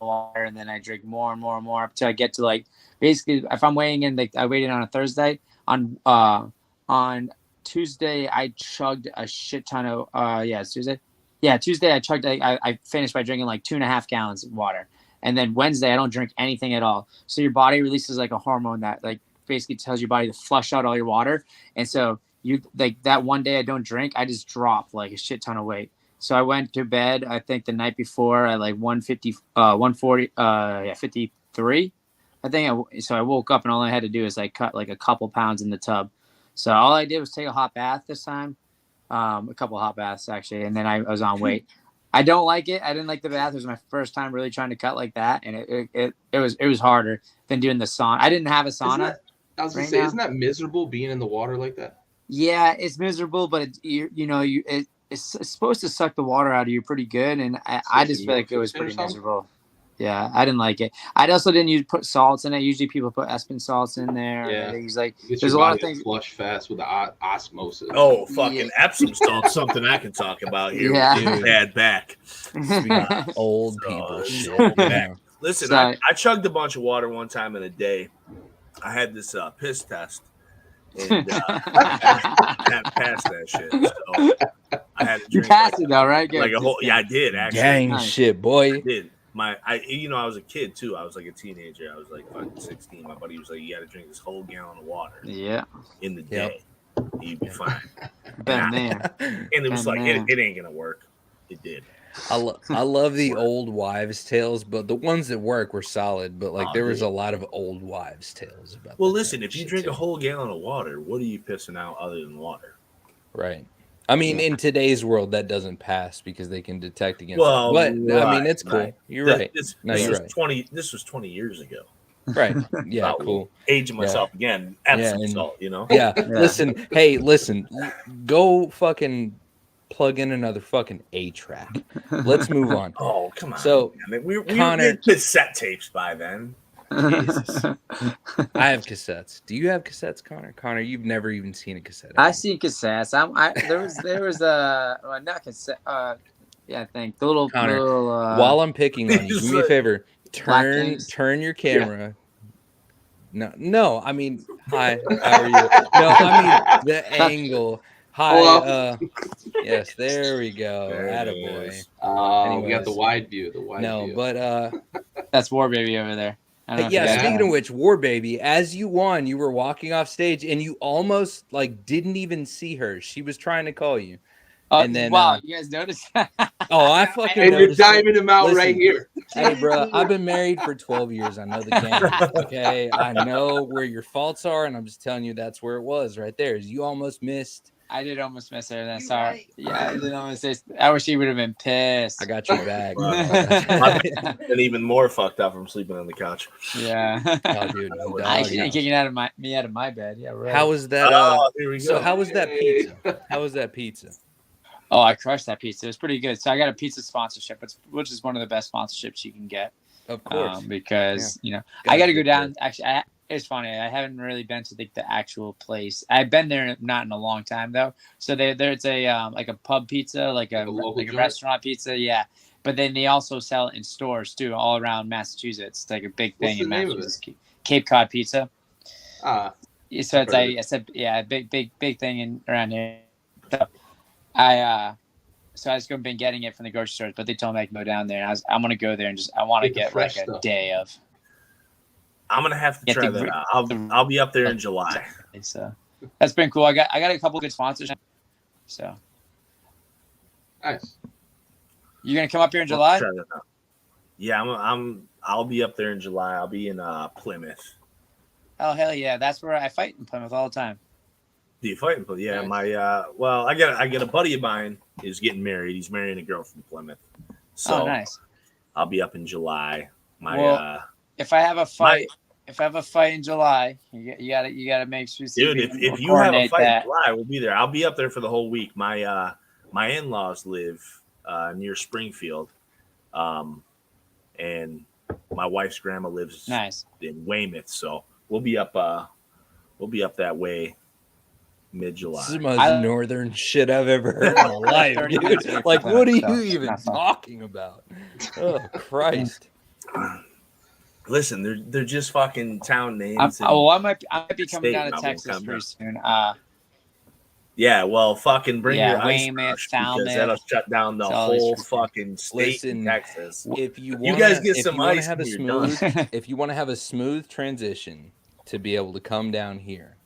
water, and then I drink more and more and more up till I get to like basically if I'm weighing in, like I weighed in on a Thursday. On Tuesday I chugged a shit ton of it's Tuesday. Yeah, Tuesday I chugged I finished by drinking like 2.5 gallons of water. And then Wednesday I don't drink anything at all. So your body releases like a hormone that like basically tells your body to flush out all your water. And so you like that one day I don't drink, I just drop like a shit ton of weight. So I went to bed, I think the night before at like 150, 140, 50, 3. I think so I woke up and all I had to do is like cut like a couple pounds in the tub. So all I did was take a hot bath this time. A couple hot baths actually, and then I was on weight. I don't like it. I didn't like the bath. It was my first time really trying to cut like that, and it was harder than doing the sauna. I didn't have a sauna. I was gonna say, isn't that miserable being in the water like that? Yeah, it's miserable, but it's supposed to suck the water out of you pretty good, and I just feel like it was pretty miserable. Yeah, I didn't like it. I also didn't put salts in it. Usually people put Epsom salts in there. Yeah, things like there's a lot of things flush fast with the osmosis. Oh, fucking Epsom salt, something I can talk about here. Yeah. With your bad back. Old people shit. Old back. Listen, I chugged a bunch of water one time in a day. I had this piss test, and I hadn't passed that shit. So I had to drink. You passed it though, right? Like a whole. Yeah, I did actually. Gang shit, boy. I did. I was a kid too. I was like a teenager. I was like fucking 16. My buddy was like, "You got to drink this whole gallon of water." Yeah. In the day, you'd be fine. Been there. And it was like it ain't gonna work. It did. I love the old wives' tales, but the ones that work were solid. But like there was a lot of old wives' tales about. Well, listen, if you drink a whole gallon of water, what are you pissing out other than water? Right. I mean, in today's world, that doesn't pass because they can detect against. Well, but I mean, it's cool. Right. You're right. This you're was right. 20. This was 20 years ago. Right. Yeah. Cool. Aging myself again. Epsom salt. You know. Yeah. Listen. Hey, listen. Go fucking plug in another fucking 8-track. Let's move on. Oh, come on. So we Connor, had cassette tapes by then. Jesus. I have cassettes. Do you have cassettes, Connor? Connor, you've never even seen a cassette. I've seen cassettes. There was a not cassette. Yeah, I think the little Connor. While I'm picking on you, do me a favor. Turn your camera. Yeah. No. I mean, hi. How are you? No, I mean the angle. Hi. Yes, there we go. Attaboy. We got the wide view. But that's War Baby over there. Yeah, speaking of which, War Baby, as you won, you were walking off stage and you almost like didn't even see her. She was trying to call you. And then wow, you guys noticed that? Oh, I fucking and you're diving him out right here. Hey, bro, I've been married for 12 years. I know the game. Okay, I know where your faults are, and I'm just telling you that's where it was right there. You almost missed. I did almost miss her. That's sorry. Right. Yeah, I did almost miss. I wish she would have been pissed. I got your back. And even more fucked up from sleeping on the couch. Yeah. Oh, dude. I actually kicking me out of my bed. Yeah, right. How was that? Here we go. So how was that pizza? How was that pizza? Oh, I crushed that pizza. It was pretty good. So I got a pizza sponsorship, which is one of the best sponsorships you can get. Of course. Because, I got to go down. Actually, it's funny. I haven't really been to the actual place. I've been there not in a long time, though. So there's a like a pub pizza, like a restaurant pizza. Yeah. But then they also sell it in stores, too, all around Massachusetts. It's like a big thing in Massachusetts. Cape Cod Pizza. So it's a big thing around here. So I just been getting it from the grocery stores, but they told me I can go down there. And I'm gonna go there and I want to get like a day of. I'm gonna have to try that out. I'll be up there in July. So that's been cool. I got a couple good sponsors. So nice. You gonna come up here in July? Yeah, I'll be up there in July. I'll be in Plymouth. Oh hell yeah! That's where I fight in Plymouth all the time. Do you fight in Plymouth? Yeah, nice. I got a buddy of mine is getting married. He's marrying a girl from Plymouth. So nice. I'll be up in July. If I have a fight, in July, you gotta make sure. Dude, if you have a fight in July, we'll be there. I'll be up there for the whole week. My in-laws live near Springfield, and my wife's grandma lives in Weymouth. So we'll be up that way. Mid-July. This is the most northern shit I've ever heard in my life, dude. Like, what are you even talking about? Oh, Christ. Listen, they're just fucking town names. I might be coming down to Texas pretty soon. Yeah, well, fucking bring your Weymouth, because that'll shut down the whole fucking state in Texas. If you guys get some ice, if you want to have a smooth transition to be able to come down here,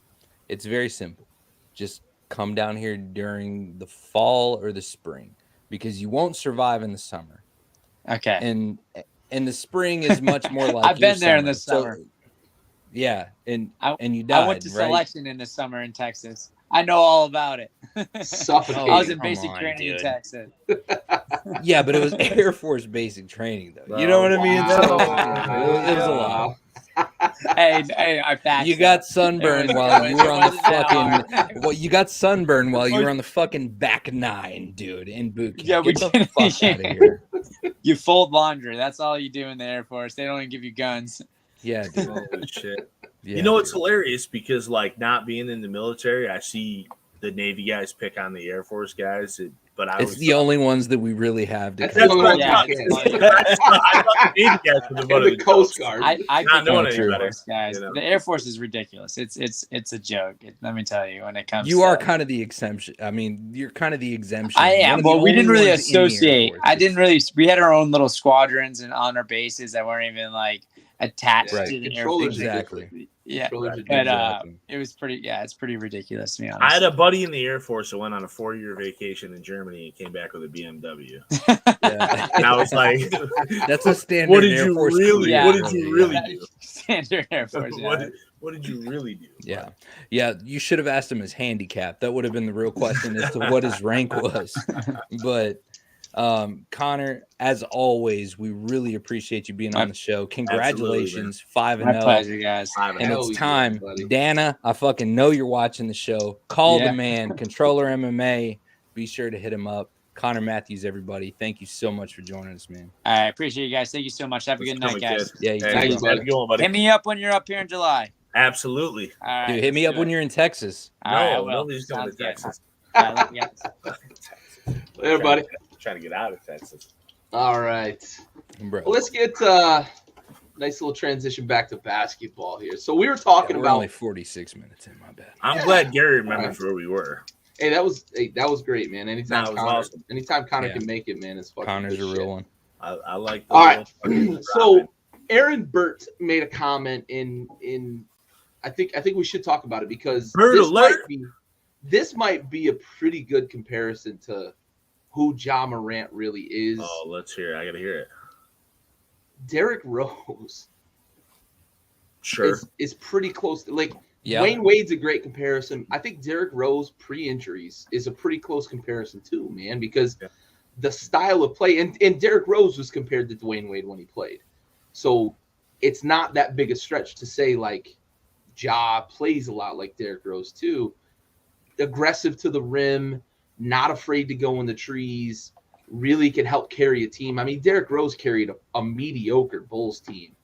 it's very simple. Just come down here during the fall or the spring because you won't survive in the summer. Okay. And and the spring is much more like I've your been there in the So, summer. yeah, and I you died, I went to right? selection in the summer in Texas. I know all about it. Suffocating. I was in Come basic on, training in dude. Texas. Yeah, but it was Air Force basic training, though. You know what I mean? So it was a lot. Hey, I patched You got that. sunburned It while was- you were it on the wasn't that fucking. hard. Well, you got sunburned while you were on the fucking back nine, dude, in boot camp. Yeah, we Get the did. fuck out of here. You fold laundry. That's all you do in the Air Force. They don't even give you guns. Yeah, dude. Holy shit. Yeah, You know, it's dude. hilarious because, like, not being in the military, I see the Navy guys pick on the Air Force guys, but I It's was the only ones that we really have to That's compare. the only one Yeah, you it's can. funny. I thought the Navy guys were the butt And of the the Coast jokes. Guard. I Not pick knowing on the any Air better, Force guys. you know? The Air Force is ridiculous. It's a joke. Let me tell you when it comes. You to, are kind of the exemption. I mean, you're kind of the exemption. I One am, of the but we didn't only really ones in the Air associate. Force I is- didn't really. We had our own little squadrons and on our bases that weren't even like attached Right. to the Air Controllers Force. are Exactly. different. Yeah, Controllers are but different. it was pretty. Yeah, it's pretty ridiculous to be honest. I had a buddy in the Air Force that went on a 4-year vacation in Germany and came back with a BMW. Yeah. And I was like, That's a standard what did Air you Force really, career what did for you you, really yeah. do? Standard Air Force. Yeah. What did you really do? Yeah. Yeah. You should have asked him his handicap. That would have been the real question as to what his rank was. But Connor, as always, we really appreciate you being on the show. Congratulations, 5-0. My pleasure, guys. And Hell it's yeah, time, buddy. Dana. I fucking know you're watching the show. Call Yeah. the man, Controller MMA. Be sure to hit him up. Connor Matthews, everybody. Thank you so much for joining us, man. I appreciate you guys. Thank you so much. Have a good night, guys. Yeah, you Hey, too, how's bro. it going, buddy? Hit me up when you're up here in July. Absolutely. All right. Dude, hit me let's up do when it. you're in Texas. All right, I No, will. nobody's going to Sounds good. Texas. All right, love you guys. Later, buddy. Trying to get out of Texas. All right. Bro. Well, let's get nice little transition back to basketball here. So we were talking We're about. only 46 minutes in, my bad. I'm glad Gary remembers where we were. Hey, that was great, man. Anytime That was Connor, awesome. anytime Connor Yeah. can make it, man, it's fucking Connor's good a shit. real one. I like the All right. little- So Aaron Burt made a comment in I think we should talk about it because Burt alert! This might be a pretty good comparison to who Ja Morant really is. Oh, let's hear it. I got to hear it. Derrick Rose Sure. is pretty close to, like, Yeah. Wayne Wade's a great comparison. I think Derrick Rose pre-injuries is a pretty close comparison too, man, because the style of play and Derrick Rose was compared to Dwayne Wade when he played. So it's not that big a stretch to say like Ja plays a lot like Derrick Rose too. Aggressive to the rim, not afraid to go in the trees, really can help carry a team. I mean, Derrick Rose carried a mediocre Bulls team,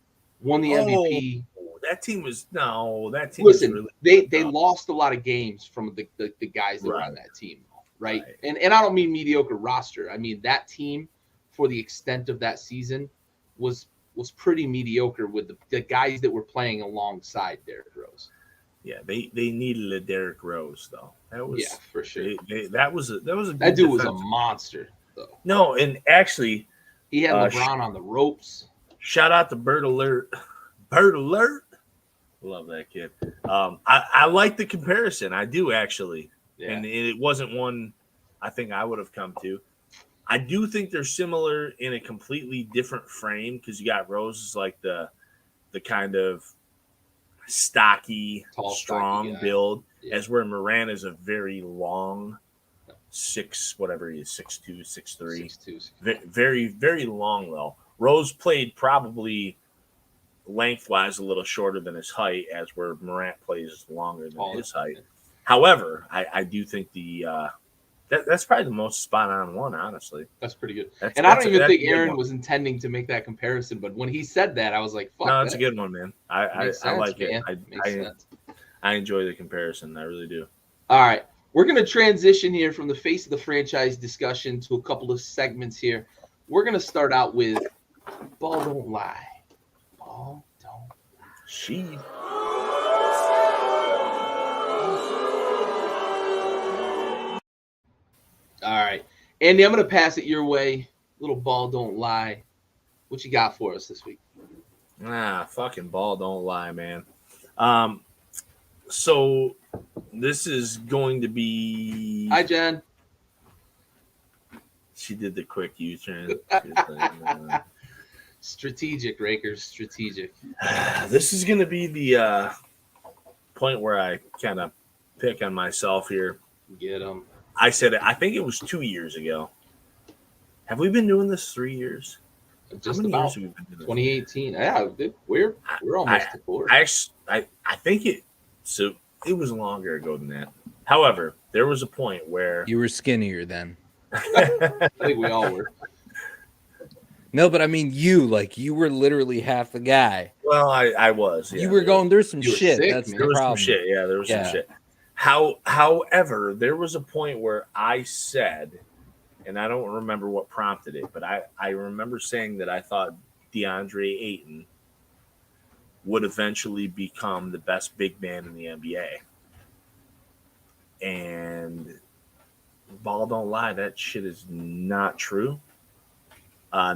won the MVP. That team was that team Listen, was really they lost a lot of games from the guys that were Right. on that team, right? Right. And I don't mean mediocre roster. I mean that team for the extent of that season was pretty mediocre with the guys that were playing alongside Derrick Rose. Yeah, they needed a Derrick Rose though. That was Yeah, for sure. that was a good That dude was a defensive- monster, though. No, and actually, He had Uh, LeBron on the ropes. shout out to Bird Alert. Bird Alert. Love that kid. I like the comparison. I do actually. Yeah. And it wasn't one I think I would have come to. I do think they're similar in a completely different frame because you got Rose is like the kind of stocky, Tall, strong stocky guy. build, Yeah. as where Moran is a very long 6'2", 6'3". 6'2". Very, very long though. Rose played probably lengthwise a little shorter than his height, as where Morant plays longer than Taller. his height. However, I do think that's probably the most spot on one, honestly. That's pretty good. That's, And I that's don't a- even that's a think good Aaron one. was intending to make that comparison, but when he said that, I was like, "Fuck, No, that's a that good one, man. I makes I sense, like man. it. Makes sense." I enjoy the comparison. I really do. All right, we're gonna transition here from the face of the franchise discussion to a couple of segments here. We're gonna start out with "Ball Don't Lie." Ball don't. She. All right, Andy, I'm gonna pass it your way. Little "Ball Don't Lie." What you got for us this week? Fucking ball don't lie, man. So this is going to be. Hi, Jen. She did the quick U-turn. Strategic, Rakers. Strategic. This is going to be the point where I kind of pick on myself here. Get them. I said it. I think it was 2 years ago. Have we been doing this 3 years? Just How many about. years have we been doing this? 2018. Yeah, we're almost to 4. I think it. So it was longer ago than that. However, there was a point where You were skinnier then. I think we all were. No, but I mean you were literally half the guy. Well, I was. Yeah, you were going. There's some You were shit. sick, That's man. the There was problem. some shit. Yeah, there was some Yeah. shit. However, there was a point where I said, and I don't remember what prompted it, but I remember saying that I thought DeAndre Ayton would eventually become the best big man in the NBA. And ball don't lie, that shit is not true.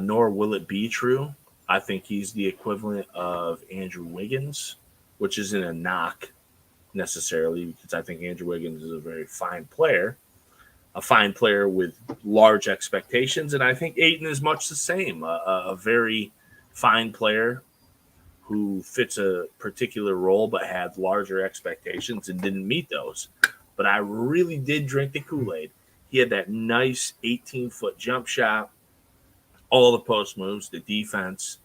Nor will it be true. I think he's the equivalent of Andrew Wiggins, which isn't a knock necessarily, because I think Andrew Wiggins is a very fine player, a fine player with large expectations, and I think Ayton is much the same, a very fine player who fits a particular role but had larger expectations and didn't meet those. But I really did drink the Kool-Aid. He had that nice 18-foot jump shot, all the post moves, the defense,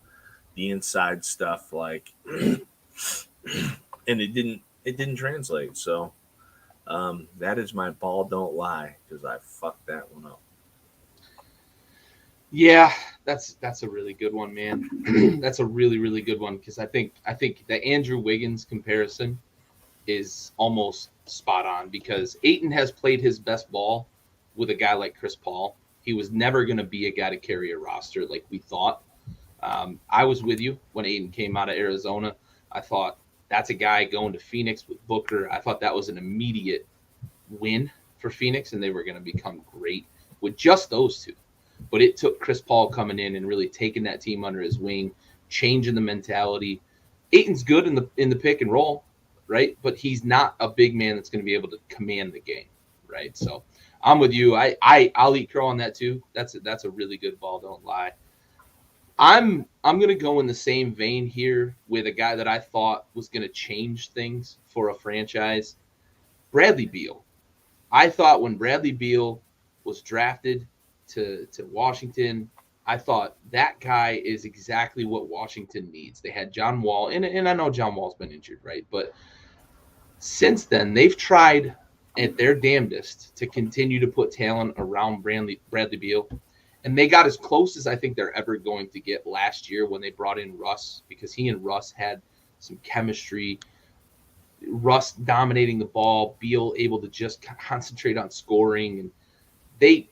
the inside stuff, and it didn't translate. So that is my ball don't lie, because I fucked that one up. Yeah, that's a really good one, man. That's a really, really good one, because I think the Andrew Wiggins comparison is almost spot on, because Ayton has played his best ball with a guy like Chris Paul. He was never going to be a guy to carry a roster like we thought. I was with you when Ayton came out of Arizona. I thought that's a guy going to Phoenix with Booker. I thought that was an immediate win for Phoenix, and they were going to become great with just those two. But it took Chris Paul coming in and really taking that team under his wing, changing the mentality. Ayton's good in the pick and roll, right? But he's not a big man that's going to be able to command the game, right? So I'm with you. I'll eat crow on that too. That's a really good ball. Don't lie. I'm going to go in the same vein here with a guy that I thought was going to change things for a franchise, Bradley Beal. I thought when Bradley Beal was drafted to Washington, I thought that guy is exactly what Washington needs. They had John Wall, and I know John Wall's been injured, right? But since then, they've tried at their damnedest to continue to put talent around Bradley Beal. And they got as close as I think they're ever going to get last year when they brought in Russ, because he and Russ had some chemistry. Russ dominating the ball, Beal able to just concentrate on scoring. And they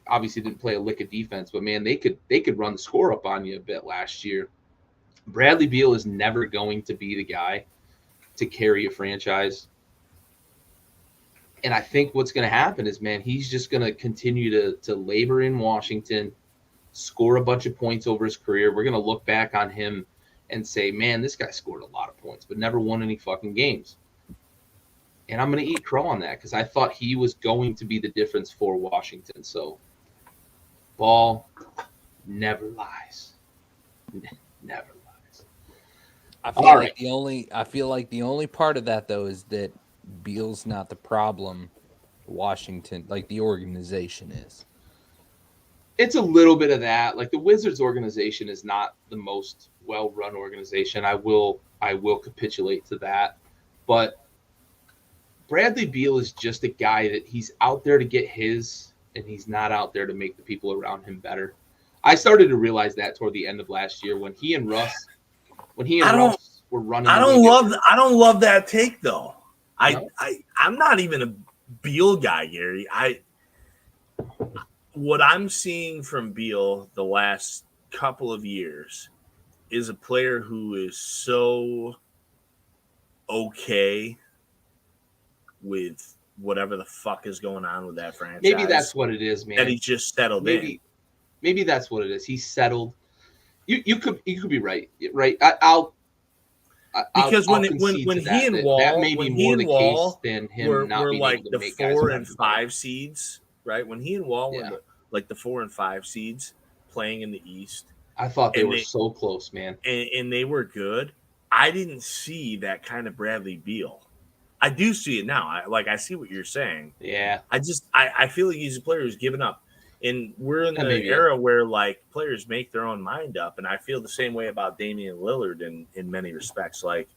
obviously didn't play a lick of defense, but man, they could run the score up on you a bit last year. Bradley Beal is never going to be the guy to carry a franchise. And I think what's going to happen is, man, he's just going to continue to labor in Washington, score a bunch of points over his career. We're going to look back on him and say, man, this guy scored a lot of points, but never won any fucking games. And I'm going to eat crow on that, because I thought he was going to be the difference for Washington. So, ball never lies. Never lies. I feel like the only part of that though is that Beal's not the problem. Washington, like the organization, is. It's a little bit of that. Like the Wizards organization is not the most well-run organization. I will capitulate to that. But Bradley Beal is just a guy that he's out there to get his, and he's not out there to make the people around him better. I started to realize that toward the end of last year when he and Russ were running. I don't love that take though. I'm not even a Beal guy, Gary. What I'm seeing from Beal the last couple of years is a player who is so okay with whatever the fuck is going on with that franchise. Maybe that's what it is, man. That he's just settled in. Maybe that's what it is. He's settled. You could be right. Right. Because when he and Wall, that may be more the case than him not being like able to the make guys 4 and better. 5 seeds, right? When he and Wall were like the 4 and 5 seeds playing in the East, I thought they And were so close, man. And they were good. I didn't see that kind of Bradley Beal. I do see it now. I see what you're saying. Yeah. I feel like he's a player who's given up. And we're in the era where like players make their own mind up. And I feel the same way about Damian Lillard in many respects. Like,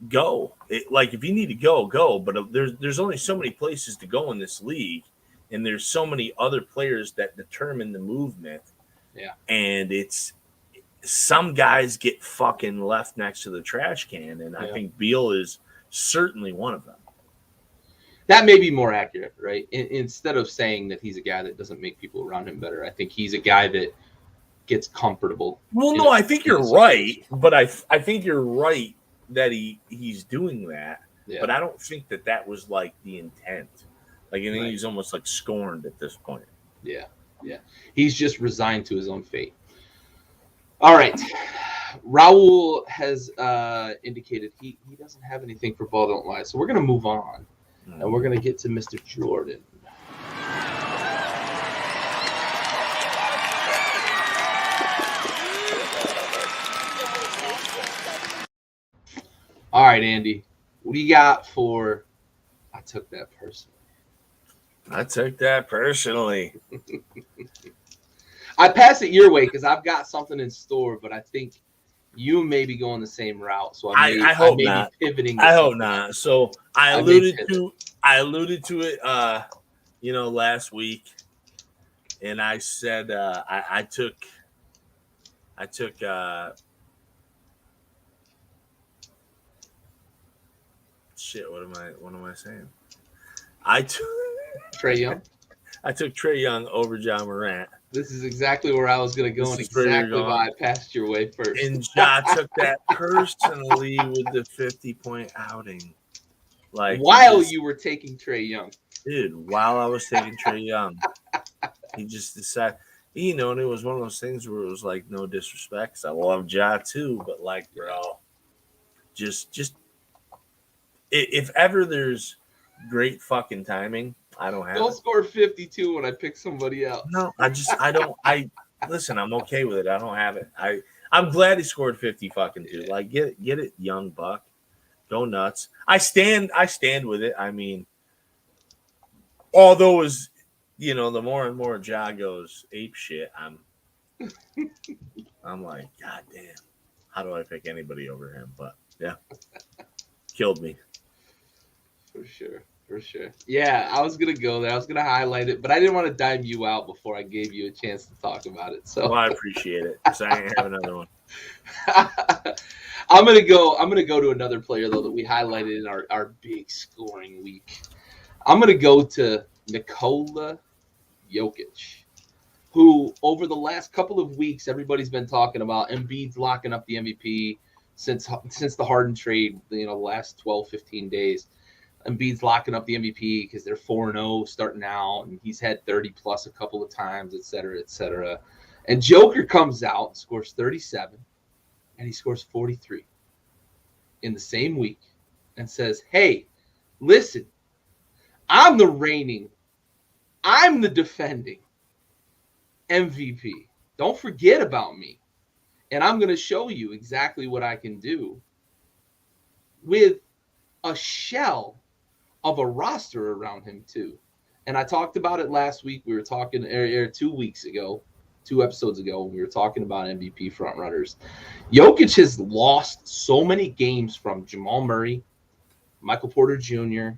go. Like, if you need to go. But there's only so many places to go in this league. And there's so many other players that determine the movement. Yeah. And it's some guys get fucking left next to the trash can. And I think Beal is certainly one of them. That may be more accurate, right? Instead of saying that he's a guy that doesn't make people around him better, I think he's a guy that gets comfortable. Well, no, I think you're right, but I think you're right that he's doing that. Yeah. But I don't think that was like the intent. Like, I think he's almost like scorned at this point. Yeah. He's just resigned to his own fate. All right. Raul has indicated he doesn't have anything for Ball Don't Lie, so we're going to move on. And we're going to get to Mr. Jordan. All right, Andy. What do you got for I took that personally? I took that personally. I pass it your way because I've got something in store, but I think you may be going the same route, so I hope may not. Be pivoting. I hope not. So I alluded to it, last week, and I said I took. Shit! What am I saying? I took Trae Young. I took Trae Young over John Morant. This is exactly where I was going to go, and exactly why I passed your way first. And Ja took that personally with the 50-point outing. Like, while you were taking Trae Young. Dude, while I was taking Trae Young, he just decided, and it was one of those things where it was like, no disrespect, because I love Ja too, but like, bro, just if ever there's great fucking timing, I don't have. Don't score 52 when I pick somebody else. No, listen, I'm okay with it. I don't have it. I'm glad he scored 50 fucking too. Like, get it, young buck. Go nuts. I stand with it. I mean, although as the more and more Ja goes ape shit, I'm like, God damn, how do I pick anybody over him? But yeah, killed me. For sure. Yeah, I was going to go there. I was going to highlight it, but I didn't want to dime you out before I gave you a chance to talk about it. So I appreciate it, because I ain't have another one. I'm gonna go to another player though that we highlighted in our big scoring week. I'm gonna go to Nikola Jokic, who over the last couple of weeks everybody's been talking about. Embiid's locking up the MVP since the Harden trade, the last 12, 15 days. Embiid's locking up the MVP because they're 4-0 starting out, and he's had 30 plus a couple of times, et cetera, et cetera. And Joker comes out and scores 37, and he scores 43 in the same week and says, hey, listen, I'm the defending MVP. Don't forget about me. And I'm going to show you exactly what I can do with a shell of a roster around him too. And I talked about it last week. We were talking 2 episodes ago, when we were talking about MVP frontrunners. Jokic has lost so many games from Jamal Murray, Michael Porter Jr.,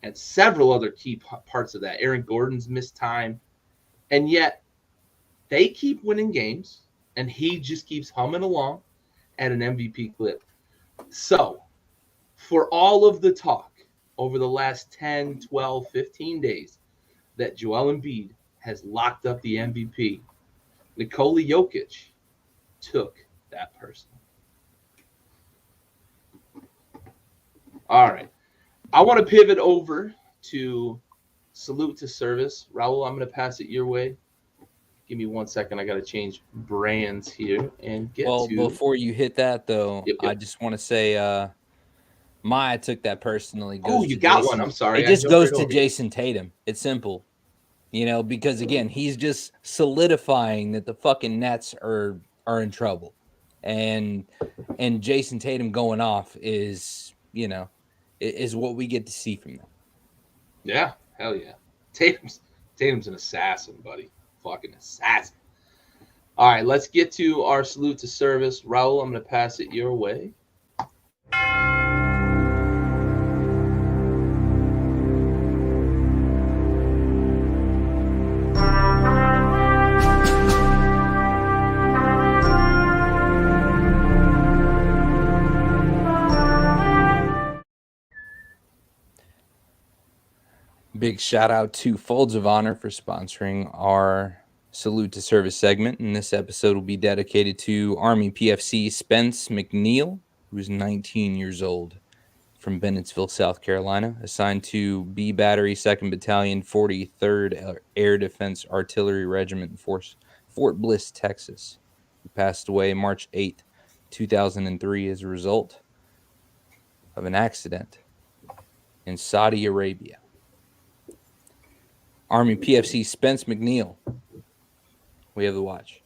and several other key parts of that. Aaron Gordon's missed time. And yet they keep winning games, and he just keeps humming along at an MVP clip. So for all of the talk over the last 10, 12, 15 days that Joel Embiid has locked up the MVP, Nikola Jokic took that person. All right. I want to pivot over to salute to service. Raul, I'm going to pass it your way. Give me 1 second. I got to change brands here and get to... before you hit that, though, Yep. I just want to say I took that personally. You got one. I'm sorry. It just goes to Jason Tatum. It's simple. You know, because again, he's just solidifying that the fucking Nets are in trouble. And Jason Tatum going off is, you know, is what we get to see from them. Yeah, hell yeah. Tatum's an assassin, buddy. Fucking assassin. All right, let's get to our salute to service. Raul, I'm going to pass it your way. Big shout out to Folds of Honor for sponsoring our Salute to Service segment. And this episode will be dedicated to Army PFC Spence McNeil, who's 19 years old, from Bennettsville, South Carolina, assigned to B Battery, 2nd Battalion, 43rd Air Defense Artillery Regiment, Fort Bliss, Texas. He passed away March 8th, 2003 as a result of an accident in Saudi Arabia. Army PFC Spence McNeil. We have the watch.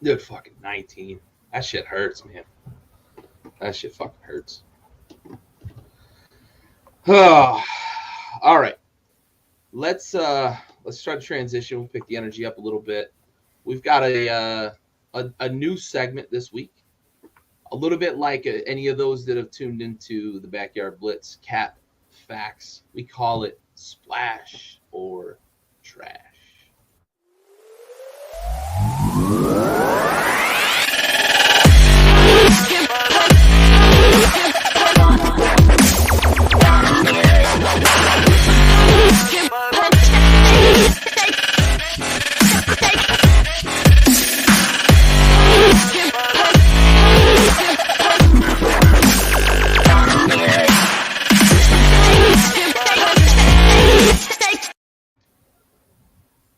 Dude, fucking 19. That shit hurts, man. That shit fucking hurts. All right. Let's try to transition. We'll pick the energy up a little bit. We've got a new segment this week. A little bit like any of those that have tuned into the Backyard Blitz Cap Facts. We call it Splash or Trash.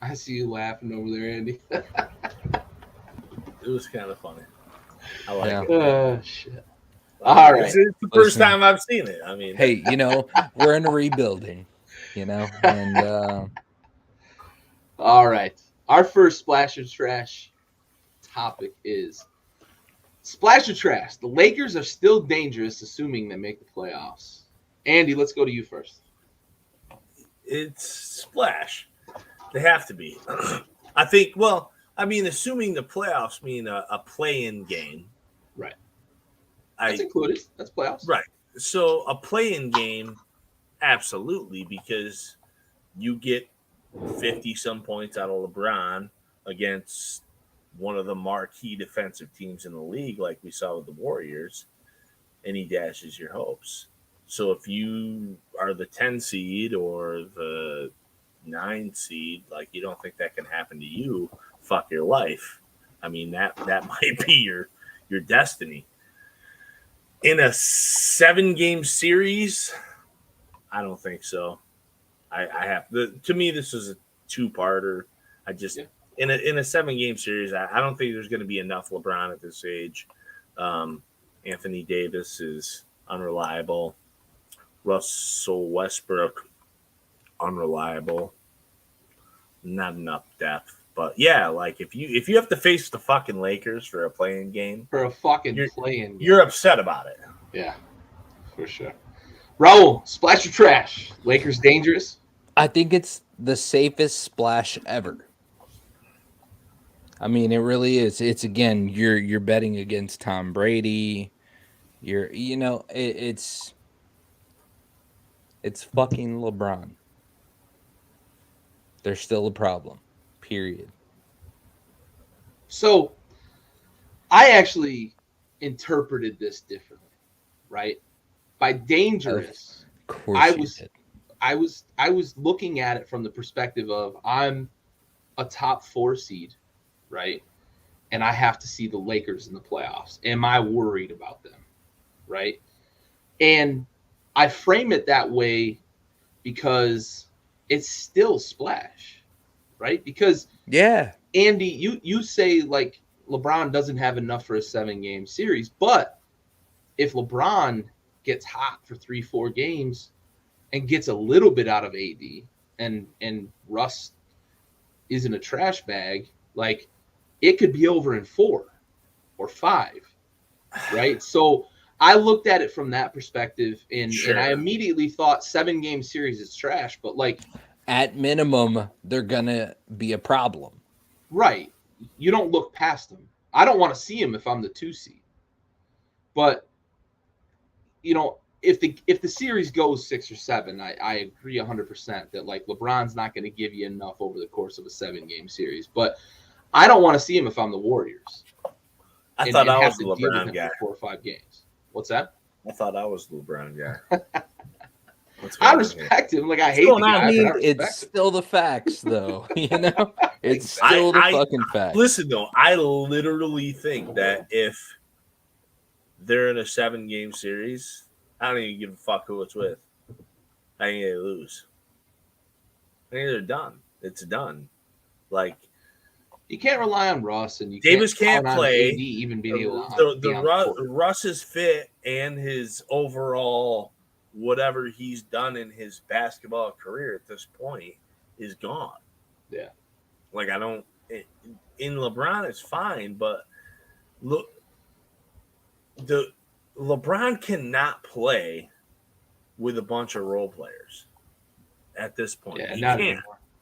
I see you laughing over there, Andy. It was kind of funny. I like it. Oh, shit. All right. It's the first time I've seen it. I mean, hey, you know, we're in a rebuilding, you know, and all right. Our first Splash or Trash topic is Splash or Trash. The Lakers are still dangerous, assuming they make the playoffs. Andy, let's go to you first. it's Splash. They have to be. I think, well, I mean, assuming the playoffs mean a play-in game. Right. That's included. That's playoffs. Right. So a play-in game, absolutely, because you get 50-some points out of LeBron against one of the marquee defensive teams in the league, like we saw with the Warriors, and he dashes your hopes. So if you are the 10 seed or the 9 seed, like, you don't think that can happen to you, fuck your life. I mean, that might be your destiny. In a 7-game series, I don't think so. I have to me, this is a 2-parter. I just in a 7-game series, I don't think there's going to be enough LeBron at this age. Anthony Davis is unreliable. Russell Westbrook, unreliable. Not enough depth. But yeah, like if you have to face the fucking Lakers for a play-in game, you're upset about it. Yeah, for sure. Raul, splash or trash? Lakers dangerous? I think it's the safest splash ever. I mean, it really is. It's again, you're betting against Tom Brady. It's fucking LeBron. There's still a problem. Period. So, I actually interpreted this differently, right? By dangerous, of course I was looking at it from the perspective of I'm a top 4 seed, right? And I have to see the Lakers in the playoffs. Am I worried about them, right? And I frame it that way because it's still splash. Right? Because Andy, you say like LeBron doesn't have enough for a 7-game series, but if LeBron gets hot for 3-4 games and gets a little bit out of AD, and Russ isn't a trash bag, like it could be over in 4 or 5, right? So I looked at it from that perspective, and I immediately thought 7-game series is trash, but like at minimum, they're gonna be a problem. Right. You don't look past them. I don't want to see him if I'm the 2 seed. But you know, if the series goes 6 or 7, I agree 100% that like LeBron's not going to give you enough over the course of a 7-game series. But I don't want to see him if I'm the Warriors. I thought I was the LeBron guy. 4 or 5 games. What's that? I thought I was the LeBron guy. I respect him. Like I hate the guy, I mean, it's him. Still the facts, though. You know, it's still the fucking facts. Listen, though, I literally think that if they're in a 7-game series, I don't even give a fuck who it's with. I think they lose. I think they're done. It's done. Like you can't rely on Russ, and you Davis can't play. AD even being able to Russ's fit and his overall whatever he's done in his basketball career at this point is gone. Yeah. Like in LeBron it's fine, but look, the LeBron cannot play with a bunch of role players at this point. Yeah, he not can't.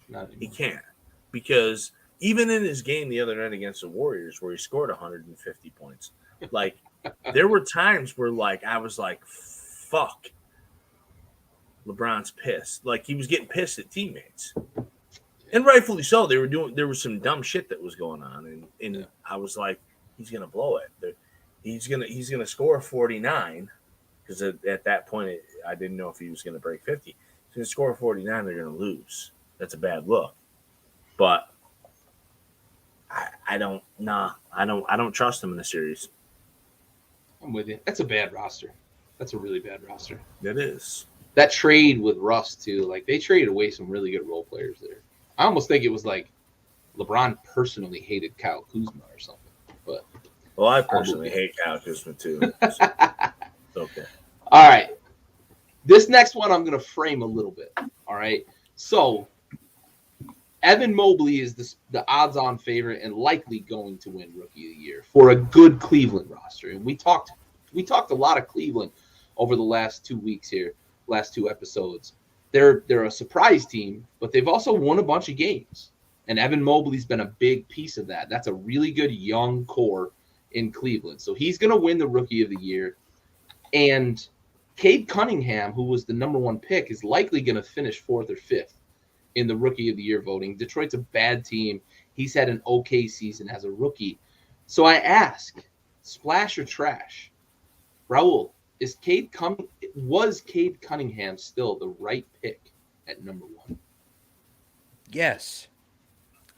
Anymore. He can't, because even in his game the other night against the Warriors where he scored 150 points, like there were times where like I was like, fuck, LeBron's pissed. Like he was getting pissed at teammates. And rightfully so. There was some dumb shit that was going on. And I was like, he's gonna blow it. He's gonna score 49, because at that point I didn't know if he was gonna break 50. He's gonna score 49, they're gonna lose. That's a bad look. But I don't trust him in the series. I'm with you. That's a bad roster. That's a really bad roster. It is. That trade with Russ too, like they traded away some really good role players there. I almost think it was like LeBron personally hated Kyle Kuzma or something. But well, I personally hate Kyle Kuzma too. So, okay. All right. This next one I'm going to frame a little bit. All right. So Evan Mobley is the odds-on favorite and likely going to win Rookie of the Year for a good Cleveland roster. And we talked a lot of Cleveland over the last 2 weeks here, last 2 episodes. They're a surprise team, but they've also won a bunch of games. And Evan Mobley's been a big piece of that. That's a really good young core in Cleveland. So he's going to win the Rookie of the Year. And Cade Cunningham, who was the number 1 pick, is likely going to finish 4th or 5th in the Rookie of the Year voting. Detroit's a bad team. He's had an okay season as a rookie. So I ask, splash or trash? Raul, was Cade Cunningham still the right pick at number 1? Yes.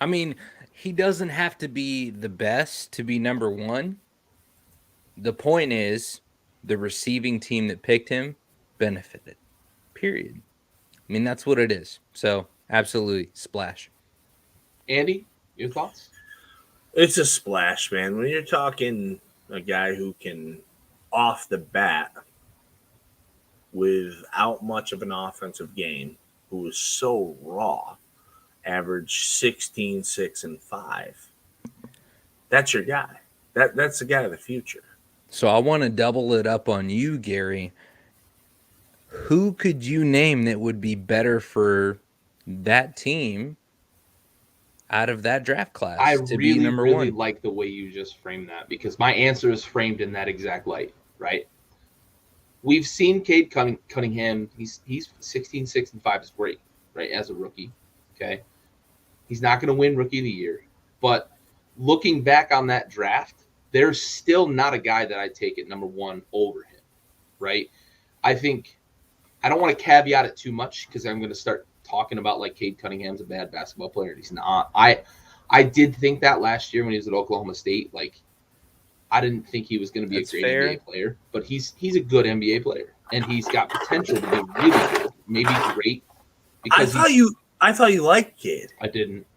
I mean, he doesn't have to be the best to be number 1. The point is, the receiving team that picked him benefited. Period. I mean, that's what it is. So, absolutely, splash. Andy, your thoughts? It's a splash, man. When you're talking a guy who can, off the bat, without much of an offensive game, who is so raw, average 16, 6, and 5. That's your guy. That's the guy of the future. So I want to double it up on you, Gary. Who could you name that would be better for that team out of that draft class to be number 1? I really like the way you just framed that, because my answer is framed in that exact light, right? We've seen Cade Cunningham. He's 16, 6, and 5 is great, right, as a rookie. Okay. He's not going to win Rookie of the Year. But looking back on that draft, there's still not a guy that I'd take at number 1 over him, right? I think I don't want to caveat it too much, because I'm going to start talking about like Cade Cunningham's a bad basketball player. He's not. I did think that last year when he was at Oklahoma State. Like, I didn't think he was going to be a great NBA player, but he's a good NBA player, and he's got potential to be really good, maybe great. Because I thought you liked Cade. I didn't.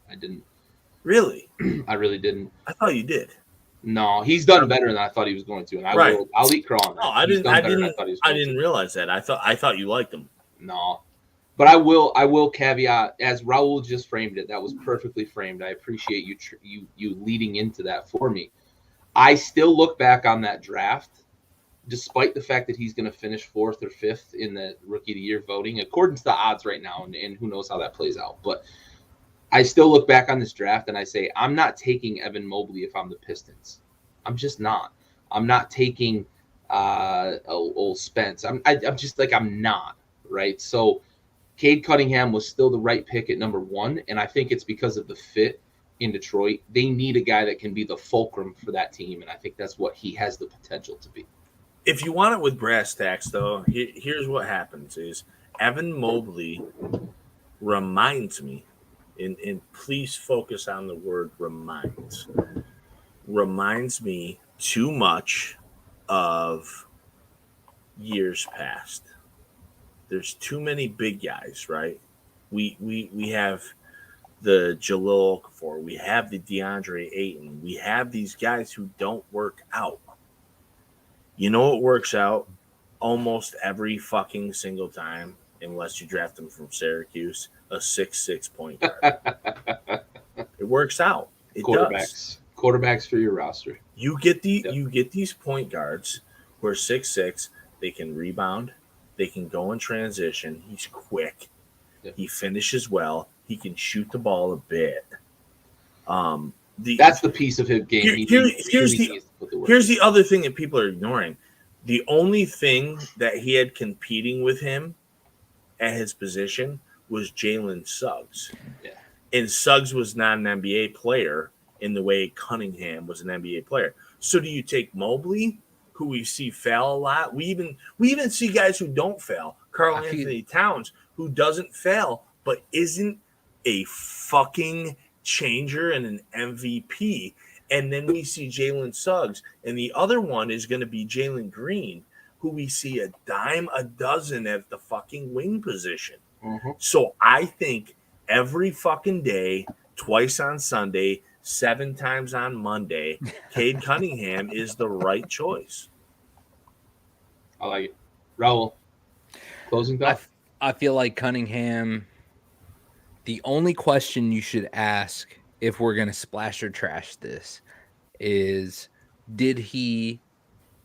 Really? I really didn't. I thought you did. No, he's done better than I thought he was going to, and I'll eat crow on that. No, I He's didn't. done I better than didn't. thought he was I going didn't to. realize that. I thought you liked him. No, but I will caveat, as Raul just framed it. That was perfectly framed. I appreciate you leading into that for me. I still look back on that draft, despite the fact that he's going to finish 4th or 5th in the Rookie of the Year voting, according to the odds right now, and who knows how that plays out. But I still look back on this draft and I say, I'm not taking Evan Mobley if I'm the Pistons. I'm just not. I'm not taking old Spence. I'm just like, I'm not, right? So Cade Cunningham was still the right pick at number 1, and I think it's because of the fit in Detroit. They need a guy that can be the fulcrum for that team, and I think that's what he has the potential to be. If you want it with brass tacks, though, here's what happens: is Evan Mobley reminds me, and please focus on the word reminds me too much of years past. There's too many big guys, right? We have the Jahlil Okafor, we have the DeAndre Ayton, we have these guys who don't work out. You know what works out almost every fucking single time, unless you draft them from Syracuse, a 6'6" point guard. It works out. It does. Quarterbacks for your roster. You get these point guards who are 6'6", they can rebound, they can go in transition, he's quick, he finishes well, he can shoot the ball a bit. That's the piece of his game. Here's the other thing that people are ignoring. The only thing that he had competing with him at his position was Jalen Suggs. Yeah. And Suggs was not an NBA player in the way Cunningham was an NBA player. So do you take Mobley, who we see fail a lot? We even see guys who don't fail. Karl Anthony Towns, who doesn't fail, but isn't a fucking changer and an MVP. And then we see Jalen Suggs. And the other one is going to be Jalen Green, who we see a dime a dozen at the fucking wing position. Mm-hmm. So I think every fucking day, twice on Sunday, 7 times on Monday, Cade Cunningham is the right choice. I like it. Raul, closing thought? I feel like Cunningham, the only question you should ask if we're going to splash or trash this is, did he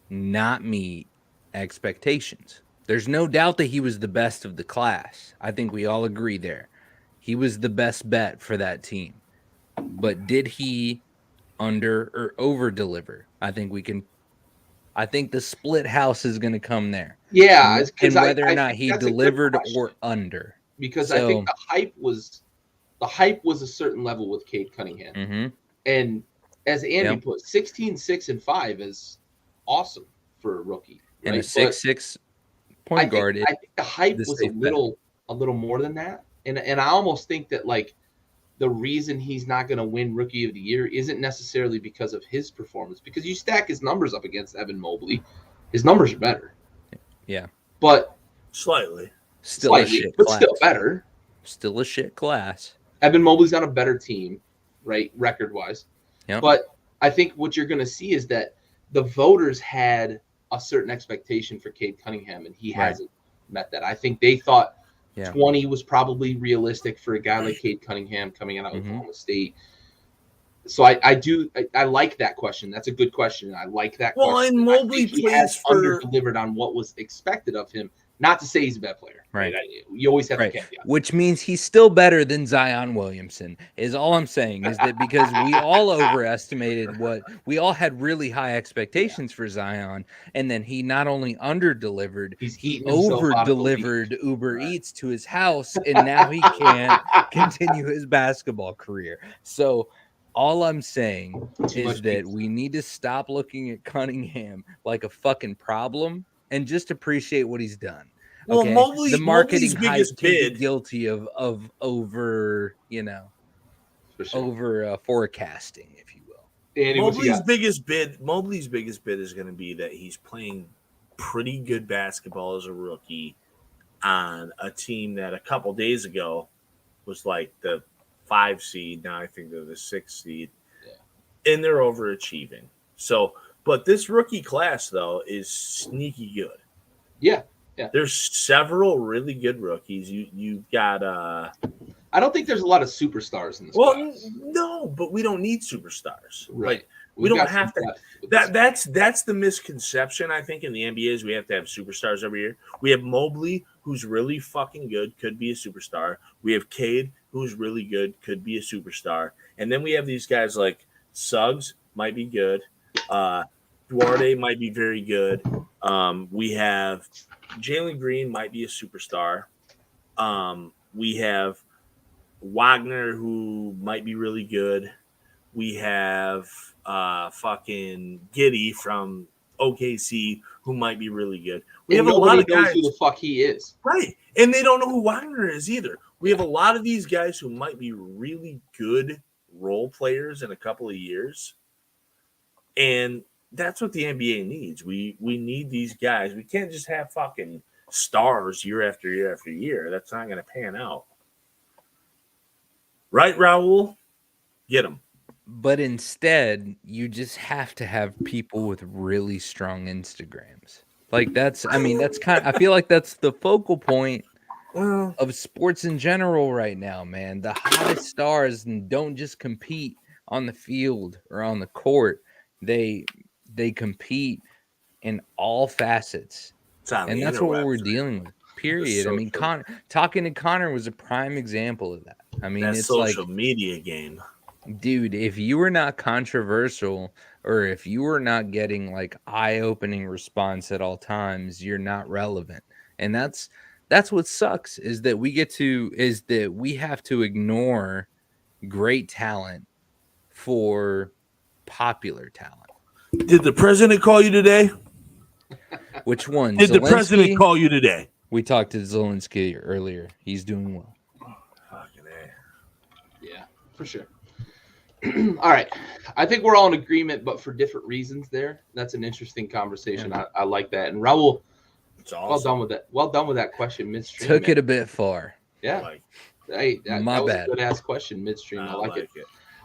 not meet expectations? There's no doubt that he was the best of the class. I think we all agree there. He was the best bet for that team. But did he under or over deliver? I think the split house is going to come there. Yeah, and whether or not he delivered or under. Because I think the hype was a certain level with Cade Cunningham. Mm-hmm. And as Andy put, 16, 6, and 5 is awesome for a rookie. Right? And a 6'6" point guard. I think the hype was a little more than that. And I almost think that like the reason he's not going to win Rookie of the Year isn't necessarily because of his performance. Because you stack his numbers up against Evan Mobley, his numbers are better. Yeah. But slightly. Still a shit but class. Still better. Still a shit class. Evan Mobley's on a better team, right, record-wise. Yep. But I think what you're going to see is that the voters had a certain expectation for Cade Cunningham, and he hasn't met that. I think they thought 20 was probably realistic for a guy like Cade Cunningham coming out of Oklahoma State. So I like that question. That's a good question. I like that question. Well, and Mobley he has under-delivered on what was expected of him. Not to say he's a bad player. Right. You always have to caveat. Which means he's still better than Zion Williamson, is all I'm saying. Is that because we all overestimated we all had really high expectations for Zion, and then he not only under-delivered, he over-delivered Uber Eats to his house, and now he can't continue his basketball career. So all I'm saying is that we need to stop looking at Cunningham like a fucking problem and just appreciate what he's done. Well, okay? The marketing hype biggest can be guilty of over, over forecasting, if you will. Danny, Mobley's biggest bid is going to be that he's playing pretty good basketball as a rookie on a team that a couple days ago was like the 5 seed. Now I think they're the 6 seed, and they're overachieving. So, but this rookie class though is sneaky good. Yeah. There's several really good rookies. You've got I don't think there's a lot of superstars in this class. no, but we don't need superstars. Right. Like we don't have to. That's the misconception I think in the NBA is we have to have superstars every year. We have Mobley, who's really fucking good, could be a superstar. We have Cade, who's really good, could be a superstar. And then we have these guys like Suggs, might be good. Duarte might be very good. We have Jalen Green, might be a superstar. We have Wagner, who might be really good. We have fucking Giddey from OKC, who might be really good. We have a lot of guys. Knows who the fuck he is. Right. And they don't know who Wagner is either. We have a lot of these guys who might be really good role players in a couple of years. And that's what the NBA needs. We need these guys. We can't just have fucking stars year after year after year. That's not going to pan out. Right, Raul? Get them. But instead, you just have to have people with really strong Instagrams. Like that's kind of, I feel like that's the focal point of sports in general right now, man. The hottest stars don't just compete on the field or on the court. They compete in all facets. And that's what we're dealing with. Period. So I mean, talking to Connor was a prime example of that. I mean, it's social like media game. Dude, if you were not controversial or if you were not getting like eye-opening response at all times, you're not relevant. And that's what sucks is that we have to ignore great talent for popular talent. Did the president call you today? Which one? Did the president call you today? We talked to Zelensky earlier. He's doing well. Fucking A. Yeah, for sure. All right. I think we're all in agreement, but for different reasons there. That's an interesting conversation. Yeah. I like that. And Raul, It's awesome. well done with that. Well done with that question midstream. Took it a bit far. Yeah. Hey, that was a good ass question midstream. I like it.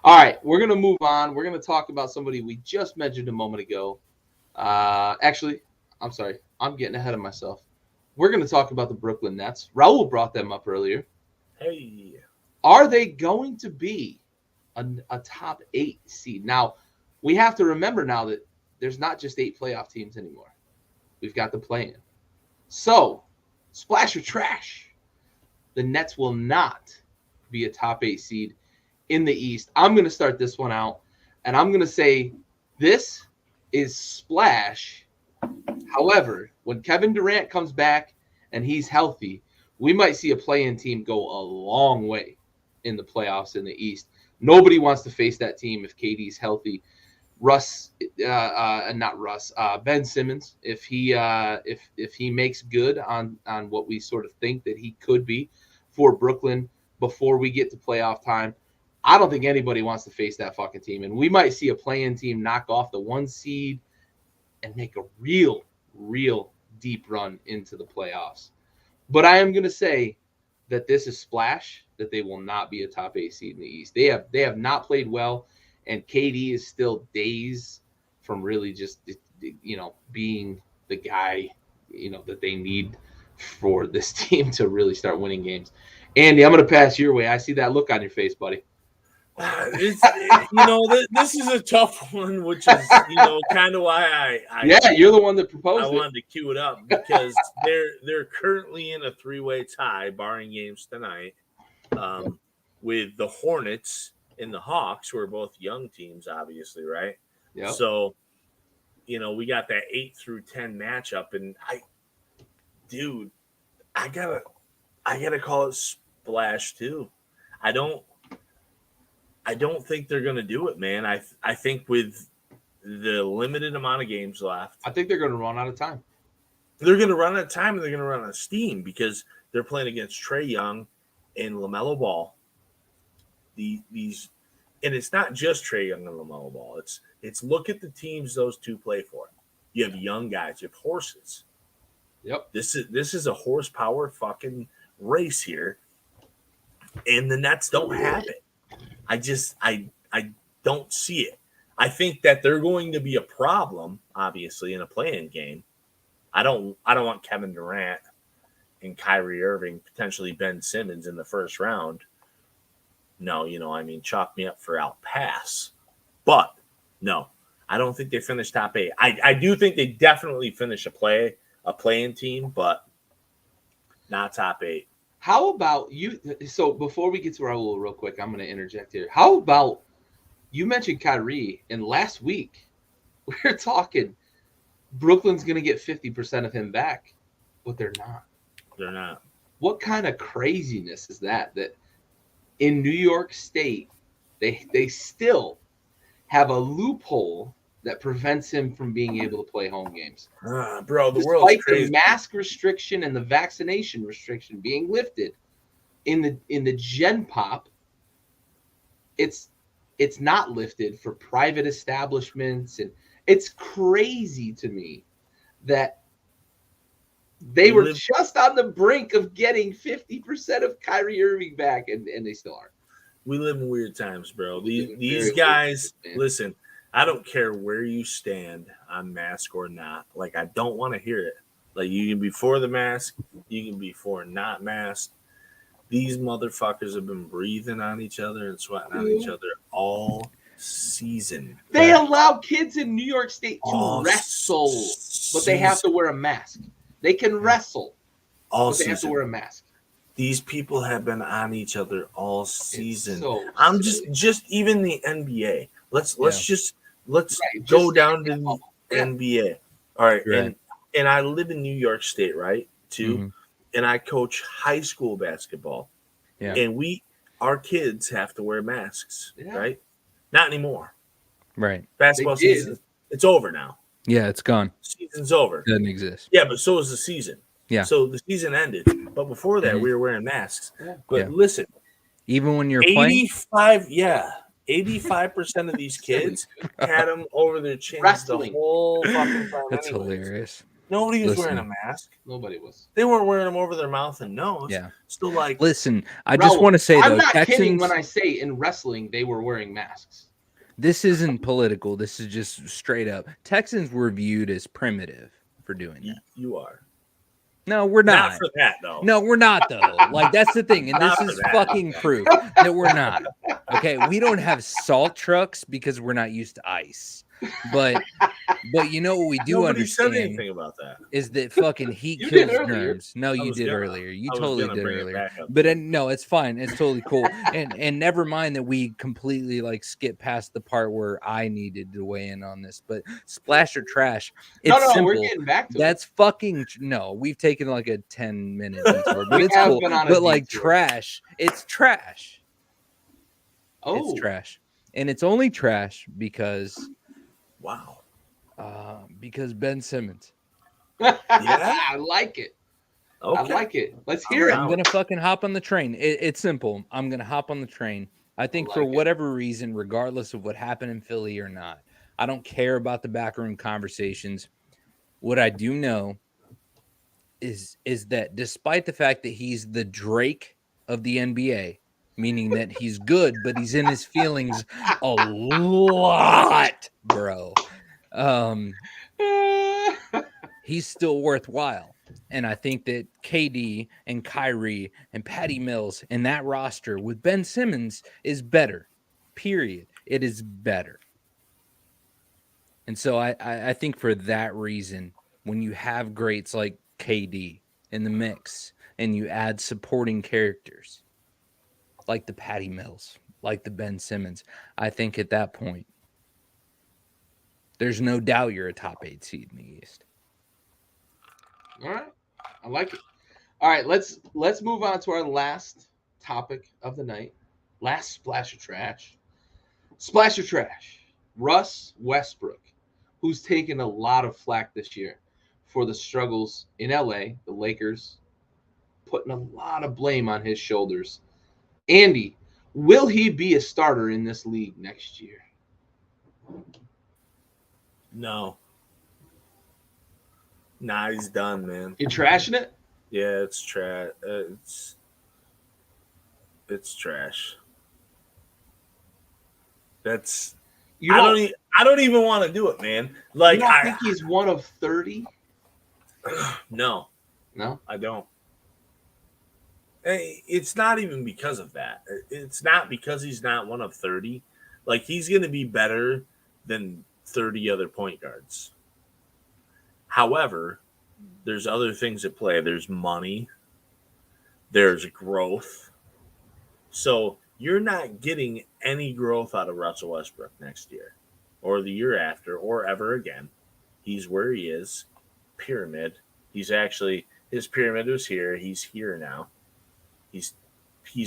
All right. We're going to move on. We're going to talk about somebody we just mentioned a moment ago. Actually, I'm sorry. I'm getting ahead of myself. We're going to talk about the Brooklyn Nets. Raul brought them up earlier. Hey. Are they going to be a top 8 seed? Now, we have to remember now that there's not just 8 playoff teams anymore. We've got the play-in. So, splash or trash. The Nets will not be a top 8 seed in the East. I'm going to start this one out, and I'm going to say this is splash. However, when Kevin Durant comes back and he's healthy, we might see a play-in team go a long way in the playoffs in the East. Nobody wants to face that team if KD's healthy. Ben Simmons, if he makes good on what we sort of think that he could be for Brooklyn before we get to playoff time, I don't think anybody wants to face that fucking team. And we might see a play-in team knock off the 1 seed and make a real deep run into the playoffs. But I am going to say that this is splash, that they will not be a top 8 seed in the East. They have not played well, and KD is still days from really just, being the guy, that they need for this team to really start winning games. Andy, I'm going to pass your way. I see that look on your face, buddy. This is a tough one, which is, kind of why you're the one that proposed I wanted to cue it up because they're currently in a 3-way tie, barring games tonight, with the Hornets and the Hawks, who are both young teams, obviously, right? Yeah. So, we got that 8 through 10 matchup, and I gotta call it splash too. I don't think they're going to do it, man. I think with the limited amount of games left, I think they're going to run out of time. They're going to run out of time, and they're going to run out of steam because they're playing against Trae Young and LaMelo Ball. And it's not just Trae Young and LaMelo Ball. It's look at the teams those two play for. You have young guys. You have horses. Yep. This is a horsepower fucking race here, and the Nets don't have it. I don't see it. I think that they're going to be a problem, obviously, in a play-in game. I don't want Kevin Durant and Kyrie Irving, potentially Ben Simmons in the first round. No, chalk me up for I'll pass. But no, I don't think they finish top 8. I do think they definitely finish a play-in team, but not top 8. How about you? So before we get to Raul real quick, I'm going to interject here. How about you mentioned Kyrie, and last week we were talking Brooklyn's going to get 50% of him back, but they're not. They're not. What kind of craziness is that? That in New York State, they still have a loophole that prevents him from being able to play home games. Bro, the world's crazy. The mask restriction and the vaccination restriction being lifted in the Gen Pop, it's not lifted for private establishments, and it's crazy to me that they were just on the brink of getting 50% of Kyrie Irving back, and they still aren't. We live in weird times, bro. These guys, listen, I don't care where you stand on mask or not. Like, I don't want to hear it. Like, you can be for the mask, you can be for not mask. These motherfuckers have been breathing on each other and sweating on each other all season. They allow kids in New York State to wrestle, but they have to wear a mask. They can wrestle, but they have to wear a mask. These people have been on each other all season. So I'm just even the NBA. Let's go down to the NBA. All right, and I live in New York State, right? Too, Mm-hmm. and I coach high school basketball. Yeah, and our kids have to wear masks, right? Not anymore. Right. Basketball season, it's over now. Yeah, it's gone. Season's over. Doesn't exist. Yeah, but so is the season. Yeah. So the season ended, but before that, we were wearing masks. But listen, even when you're playing, 85% of these kids had them over their chins the whole fucking time. That's hilarious. Nobody was wearing a mask. Nobody was. They weren't wearing them over their mouth and nose. Yeah. Still like. Listen, I just want to say I'm though, not Texans, kidding when I say in wrestling they were wearing masks. This isn't political. This is just straight up. Texans were viewed as primitive for doing that. You are. No, we're not. Not for that, though. No, we're not, though. Like, that's the thing. And this is fucking proof that we're not. Okay, we don't have salt trucks because we're not used to ice. But you know what we do understand said anything about that. is that fucking heat You kills did earlier. germs. No, you did earlier. You totally did bring it earlier. back up. But no, it's fine. It's totally cool. And never mind that we completely like skip past the part where I needed to weigh in on this. But splash or trash. It's simple. We're getting back to That's fucking no. We've taken like a 10-minute detour, but it's have cool. been on a But like detour. trash, it's trash. Oh, It's trash, and it's only trash because Wow. because Ben Simmons. I like it. Okay. I like it. Let's hear it. I'm gonna fucking hop on the train. It's simple. I'm gonna hop on the train. I think for whatever reason, regardless of what happened in Philly or not, I don't care about the backroom conversations. What I do know is that despite the fact that he's the Drake of the NBA, meaning that he's good, but he's in his feelings a lot, bro. He's still worthwhile. And I think that KD and Kyrie and Patty Mills and that roster with Ben Simmons is better. Period. It is better. And so I think for that reason, when you have greats like KD in the mix and you add supporting characters like the Patty Mills, like the Ben Simmons, I think at that point, there's no doubt you're a top 8 seed in the East. All right. I like it. All right, let's move on to our last topic of the night. Last splash of trash. Splash of trash. Russ Westbrook, who's taken a lot of flack this year for the struggles in LA, the Lakers, putting a lot of blame on his shoulders. Andy, will he be a starter in this league next year? No. Nah, he's done, man. You're trashing it? Yeah, it's trash. It's trash. You I don't even want to do it, man. Like, you don't think he's one of 30? No, I don't. It's not even because of that. It's not because he's not one of 30. Like, he's going to be better than 30 other point guards. However, there's other things at play. There's money. There's growth. So you're not getting any growth out of Russell Westbrook next year or the year after or ever again. He's where he is. Pyramid. He's actually, his pyramid was here. He's here now. He's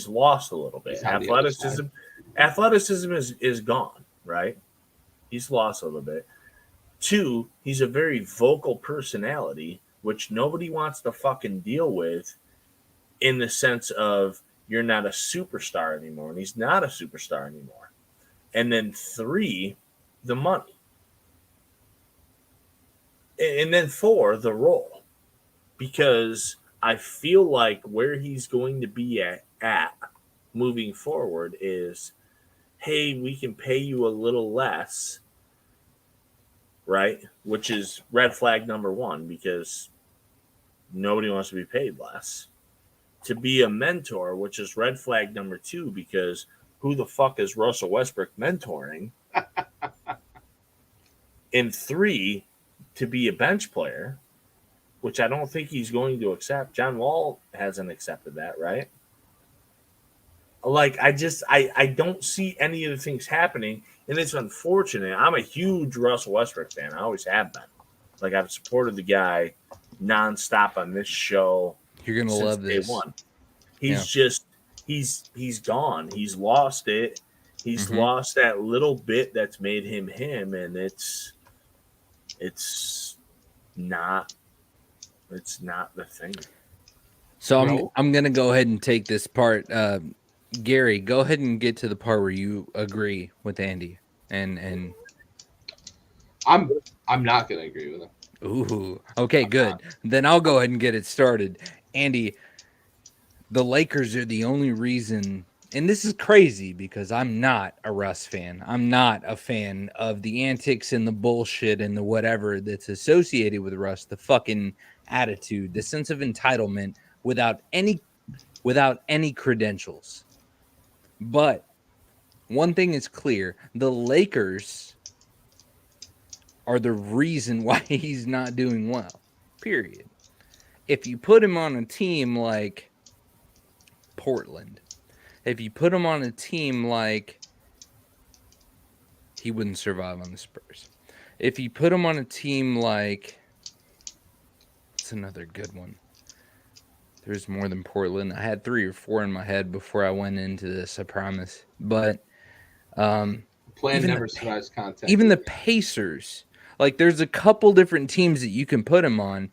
lost a little bit. Athleticism is gone, right? He's lost a little bit. 2, he's a very vocal personality, which nobody wants to fucking deal with, in the sense of you're not a superstar anymore, and he's not a superstar anymore. And then 3, the money. And then 4, the role. Because I feel like where he's going to be at moving forward is, hey, we can pay you a little less, right? Which is red flag number 1, because nobody wants to be paid less. To be a mentor, which is red flag number 2, because who the fuck is Russell Westbrook mentoring? And 3, to be a bench player, which I don't think he's going to accept. John Wall hasn't accepted that, right? Like, I don't see any of the things happening, and it's unfortunate. I'm a huge Russell Westbrook fan. I always have been. Like, I've supported the guy nonstop on this show. You're gonna love this. Day one. He's gone. He's lost it. He's lost that little bit that's made him him, and it's not the thing. So I'm gonna go ahead and take this part. Gary, go ahead and get to the part where you agree with Andy, and I'm not gonna agree with him. Ooh, okay, good. Then I'll go ahead and get it started. Andy, the Lakers are the only reason, and this is crazy because I'm not a Russ fan. I'm not a fan of the antics and the bullshit and the whatever that's associated with Russ, the fucking attitude, the sense of entitlement without any credentials. But one thing is clear, the Lakers are the reason why he's not doing well. Period. If you put him on a team like Portland, if you put him on a team like, he wouldn't survive on the Spurs. If you put him on a team like, it's another good one. There's more than Portland. I had 3 or 4 in my head before I went into this, I promise. But Plan never survives contact. Even the Pacers, like, there's a couple different teams that you can put him on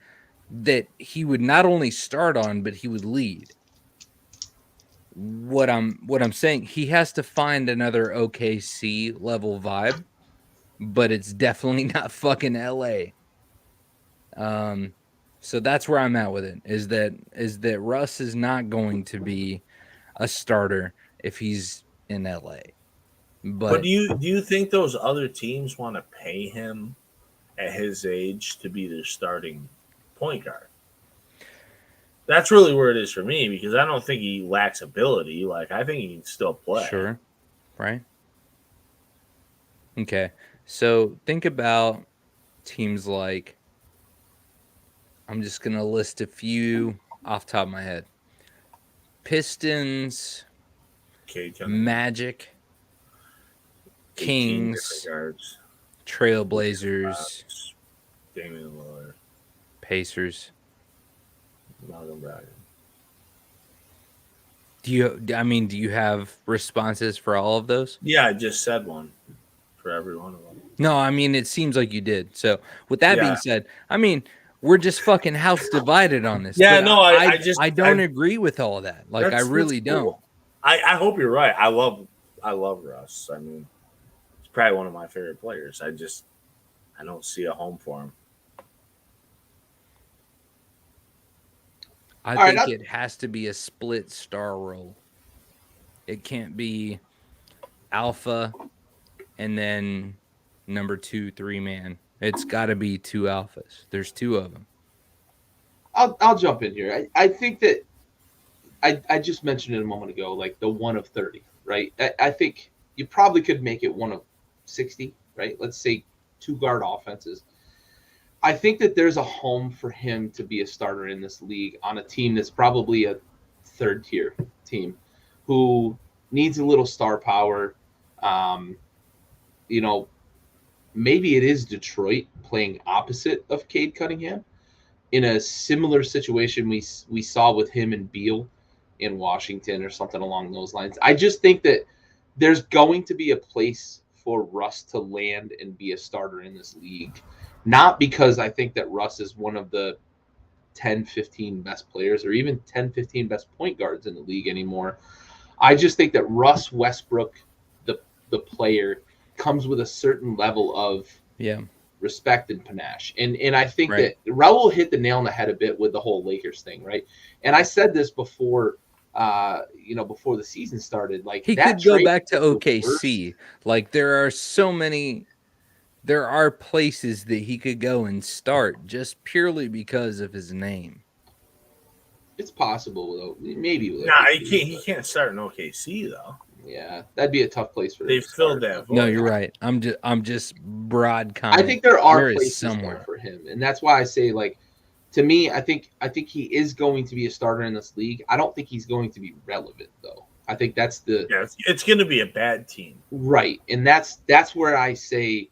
that he would not only start on, but he would lead. What I'm saying, he has to find another OKC level vibe, but it's definitely not fucking LA. So that's where I'm at with it. Is that Russ is not going to be a starter if he's in LA. But do you think those other teams want to pay him at his age to be their starting point guard? That's really where it is for me, because I don't think he lacks ability. Like, I think he can still play. Sure. Right. Okay. So think about teams like, I'm just going to list a few off the top of my head. Pistons, Magic, Kings, Trailblazers, Damian Lillard, Pacers. Malcolm Brogdon. Do you have responses for all of those? Yeah, I just said one for every one of them. No, I mean, it seems like you did. So with that being said, I mean, we're just fucking house divided on this. Yeah, no, I don't agree with all of that. Like, I really don't. Cool. I hope you're right. I love Russ. I mean, he's probably one of my favorite players. I don't see a home for him. I think it has to be a split star role. It can't be alpha and then number 2, 3 man. It's got to be 2 alphas. There's 2 of them. I'll jump in here. I think that I just mentioned it a moment ago, like the 1 of 30, right? I think you probably could make it 1 of 60, right? Let's say 2 guard offenses. I think that there's a home for him to be a starter in this league on a team that's probably a 3rd tier team who needs a little star power. Maybe it is Detroit playing opposite of Cade Cunningham in a similar situation we saw with him and Beal in Washington or something along those lines. I just think that there's going to be a place for Russ to land and be a starter in this league. Not because I think that Russ is one of the 10, 15 best players or even 10, 15 best point guards in the league anymore. I just think that Russ Westbrook, the player, comes with a certain level of respect and panache. And I think that Raul hit the nail on the head a bit with the whole Lakers thing, right? And I said this before before the season started. Like, he could go back to OKC. Like, there are places that he could go and start just purely because of his name. It's possible, though. Maybe. He can't start in OKC though. Yeah, that'd be a tough place for him. They filled that void. No, you're right. I'm just broad comment. I think there are places somewhere for him, and that's why I say, like, to me, I think he is going to be a starter in this league. I don't think he's going to be relevant, though. I think that's it's going to be a bad team, right? And that's where I say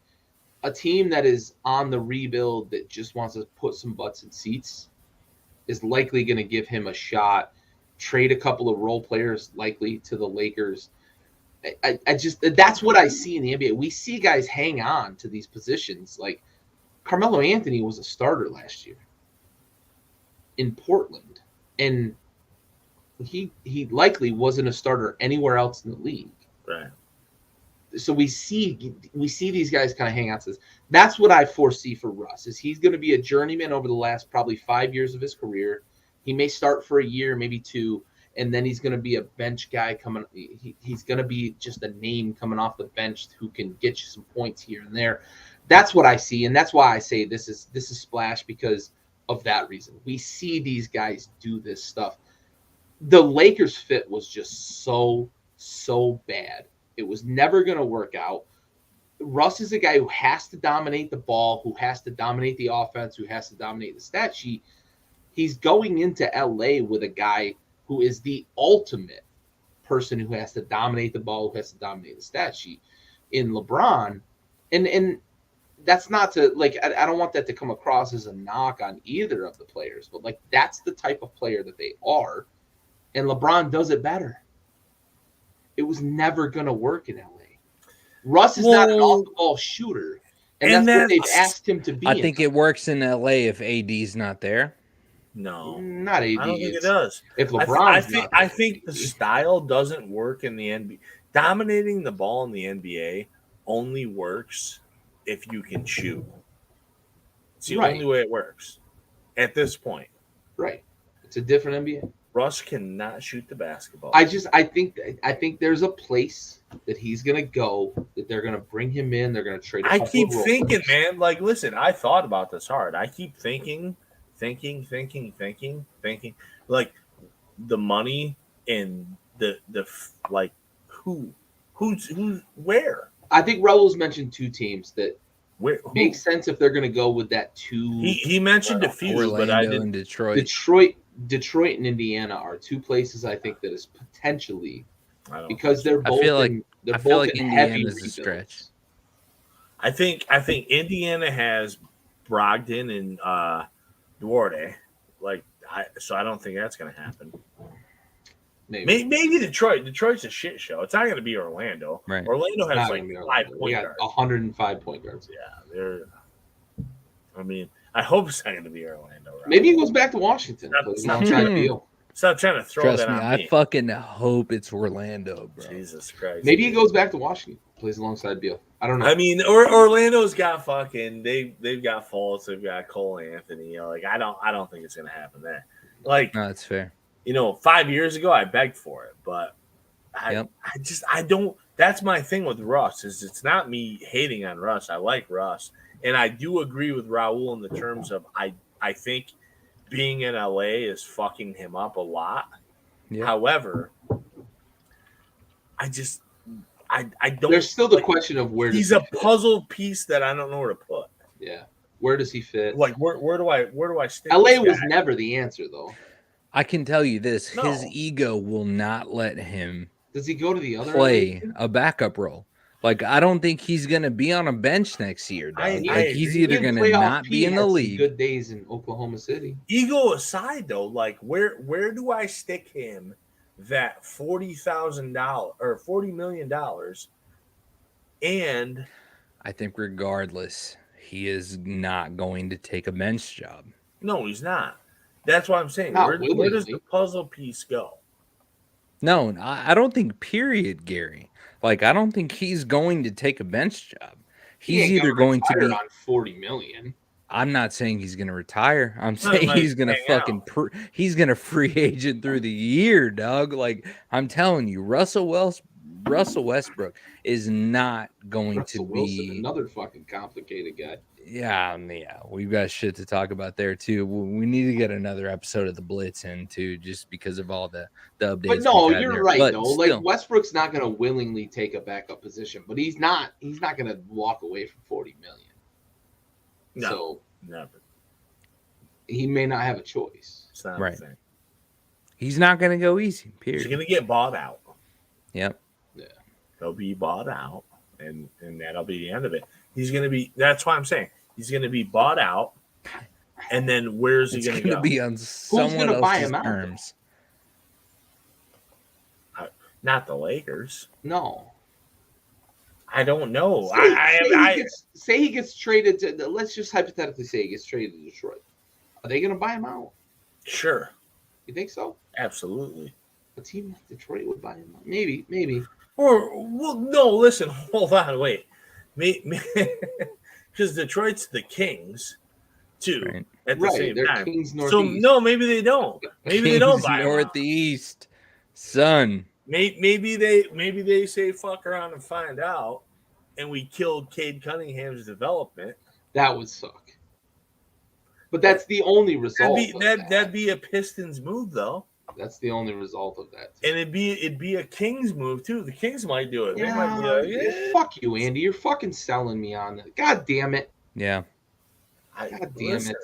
a team that is on the rebuild that just wants to put some butts in seats is likely going to give him a shot. Trade a couple of role players likely to the Lakers. I just that's what I see in the NBA. We see guys hang on to these positions. Like Carmelo Anthony was a starter last year in Portland, and he likely wasn't a starter anywhere else in the league. Right. So we see these guys kind of hang on to this. That's what I foresee for Russ. Is he's going to be a journeyman over the last probably 5 years of his career. He may start for a year, maybe 2. And then he's going to be a bench guy coming. He's going to be just a name coming off the bench who can get you some points here and there. That's what I see, and that's why I say this is splash because of that reason. We see these guys do this stuff. The Lakers fit was just so bad. It was never going to work out. Russ is a guy who has to dominate the ball, who has to dominate the offense, who has to dominate the stat sheet. He's going into LA with a guy who is the ultimate person who has to dominate the ball, who has to dominate the stat sheet in LeBron. And that's not to, like, I don't want that to come across as a knock on either of the players, but, like, that's the type of player that they are. And LeBron does it better. It was never going to work in LA. Russ is not an off-the-ball shooter, and that's what they've asked him to be. I think it works in LA if AD's not there. No, not AD. I don't think it does. If LeBron, I think the style doesn't work in the NBA. Dominating the ball in the NBA only works if you can shoot. It's the only way it works at this point. Right. It's a different NBA. Russ cannot shoot the basketball. I think there's a place that he's gonna go, that they're gonna bring him in. They're gonna trade. I keep thinking, man. Like, listen, I thought about this hard. I keep thinking. Like the money and the like who's where. I think Raul's mentioned 2 teams that makes sense if they're going to go with that 2. He mentioned a few, Orlando but I didn't. And Detroit and Indiana are 2 places I think that is potentially because I feel like Indiana's a stretch. I think Indiana has Brogdon and Duarte, so I don't think that's going to happen. Maybe Detroit. Detroit's a shit show. It's not going to be Orlando. Right. Orlando has like 5 point guards. 105 point guards. Yeah, they're. I mean, I hope it's not going to be Orlando. Right? Maybe he goes back to Washington. Stop trying to throw Trust that me, on me. I fucking hope it's Orlando, bro. Jesus Christ. Maybe he goes back to Washington, plays alongside Beal. I don't know. I mean, Orlando's got fucking they've got Fultz, they've got Cole Anthony. Like I don't think it's gonna happen there. Like, no, that's fair. 5 years ago I begged for it, but I don't. That's my thing with Russ. Is it's not me hating on Russ. I like Russ, and I do agree with Raul in the terms of I think being in LA is fucking him up a lot. Yeah. However, I don't. There's still the question of where he's does a puzzle piece that I don't know where to put. Yeah, where does he fit? Like where do I stick? LA this was guy? never the answer though. I can tell you this: No. his ego will not let him Does he go to the other play LA? a backup role. Like, I don't think he's gonna be on a bench next year, dog. I Like, he's agree. either He in gonna playoff not P be in had the some league. Good days in Oklahoma City. Ego aside, though, like where do I stick him? That $40,000 or $40 million, and I think regardless, he is not going to take a bench job. no, he's not. That's what I'm saying. Not Where does willingly. the puzzle piece go? No, I don't think. Period, Gary. Like, I don't think he's going to take a bench job. He He's ain't either gonna going to retire be. on 40 million. I'm not saying he's going to retire. I'm No, he saying might he's going to hang fucking. out. He's going to free agent through the year, dog. Like, I'm telling you, Russell Westbrook is not going Russell to Wilson, be. another fucking complicated guy. Yeah, we've got shit to talk about there too. We need to get another episode of the Blitz in too, just because of all the updates. But no, we've had you're there. right But though. still, Like Westbrook's not going to willingly take a backup position, but he's not going to walk away from 40 million. No, So never. he may not have a choice. It's not Right. a thing. he's not going to go easy. He's Period. going to get bought out. Yep. He'll be bought out, and that'll be the end of it. He's going to be. That's why I'm saying he's going to be bought out, and then where's he It's going going to to go? be on someone gonna buy else's him out, though? terms. Not the Lakers. No. I don't know. Say he gets traded to. Let's just hypothetically say he gets traded to Detroit. Are they going to buy him out? Sure, You think so? absolutely. A team like Detroit would buy him out. Maybe. Or well, no. Listen, hold on, wait. Because Detroit's the Kings, too. Right. At the Right, same they're time. Kings So Northeast. no, maybe they don't. Maybe they don't Kings buy him out. Northeast, son. Maybe they say fuck around and find out, and we killed Cade Cunningham's development. That would suck. But that's the only result. That'd be a Pistons move though, That's the only result of that. and it'd be a Kings move too. The Kings might do it. They might be like, yeah. Fuck you, Andy. You're fucking selling me on that. God damn it. Yeah. God damn it.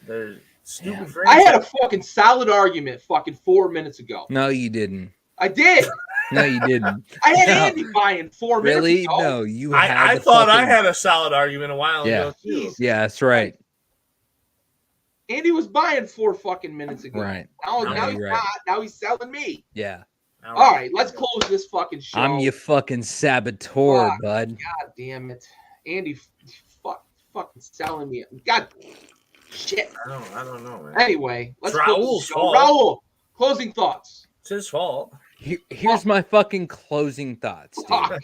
They're stupid. Yeah. I had a fucking solid argument fucking 4 minutes ago. No, you didn't. I did. No, you didn't. I had No. Andy buying 4 minutes Really? ago. No, you had. I the thought I fucking- had a solid argument a while Yeah. ago too. Yeah, that's right. Andy was buying 4 fucking minutes ago. Right. Now No, he's you're not. right. Now he's selling me. Yeah. All right, let's close this fucking show. I'm your fucking saboteur, Fuck. bud. God damn it. Andy fucking selling me. God shit. I don't know, man. Anyway, let's It's close Raul's the show. fault. Raul, closing thoughts. It's his fault. Here's my fucking closing thoughts, dude. Fuck.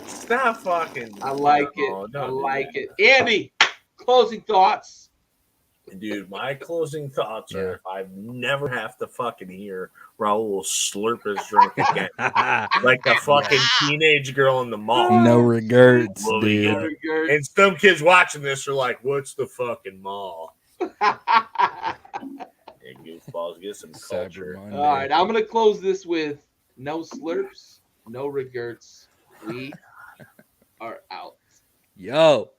Stop fucking. I like No, it. don't I do like that. it. Andy, closing thoughts. Dude, my closing thoughts Yeah. are if I never have to fucking hear Raul slurp his drink again. Like a fucking teenage girl in the mall. No regrets, Well, dude. yeah. And some kids watching this are like, what's the fucking mall? Hey, goofballs, get some Cyber culture. Monday. All right, I'm going to close this with no slurps, no regrets. We are out. Yo.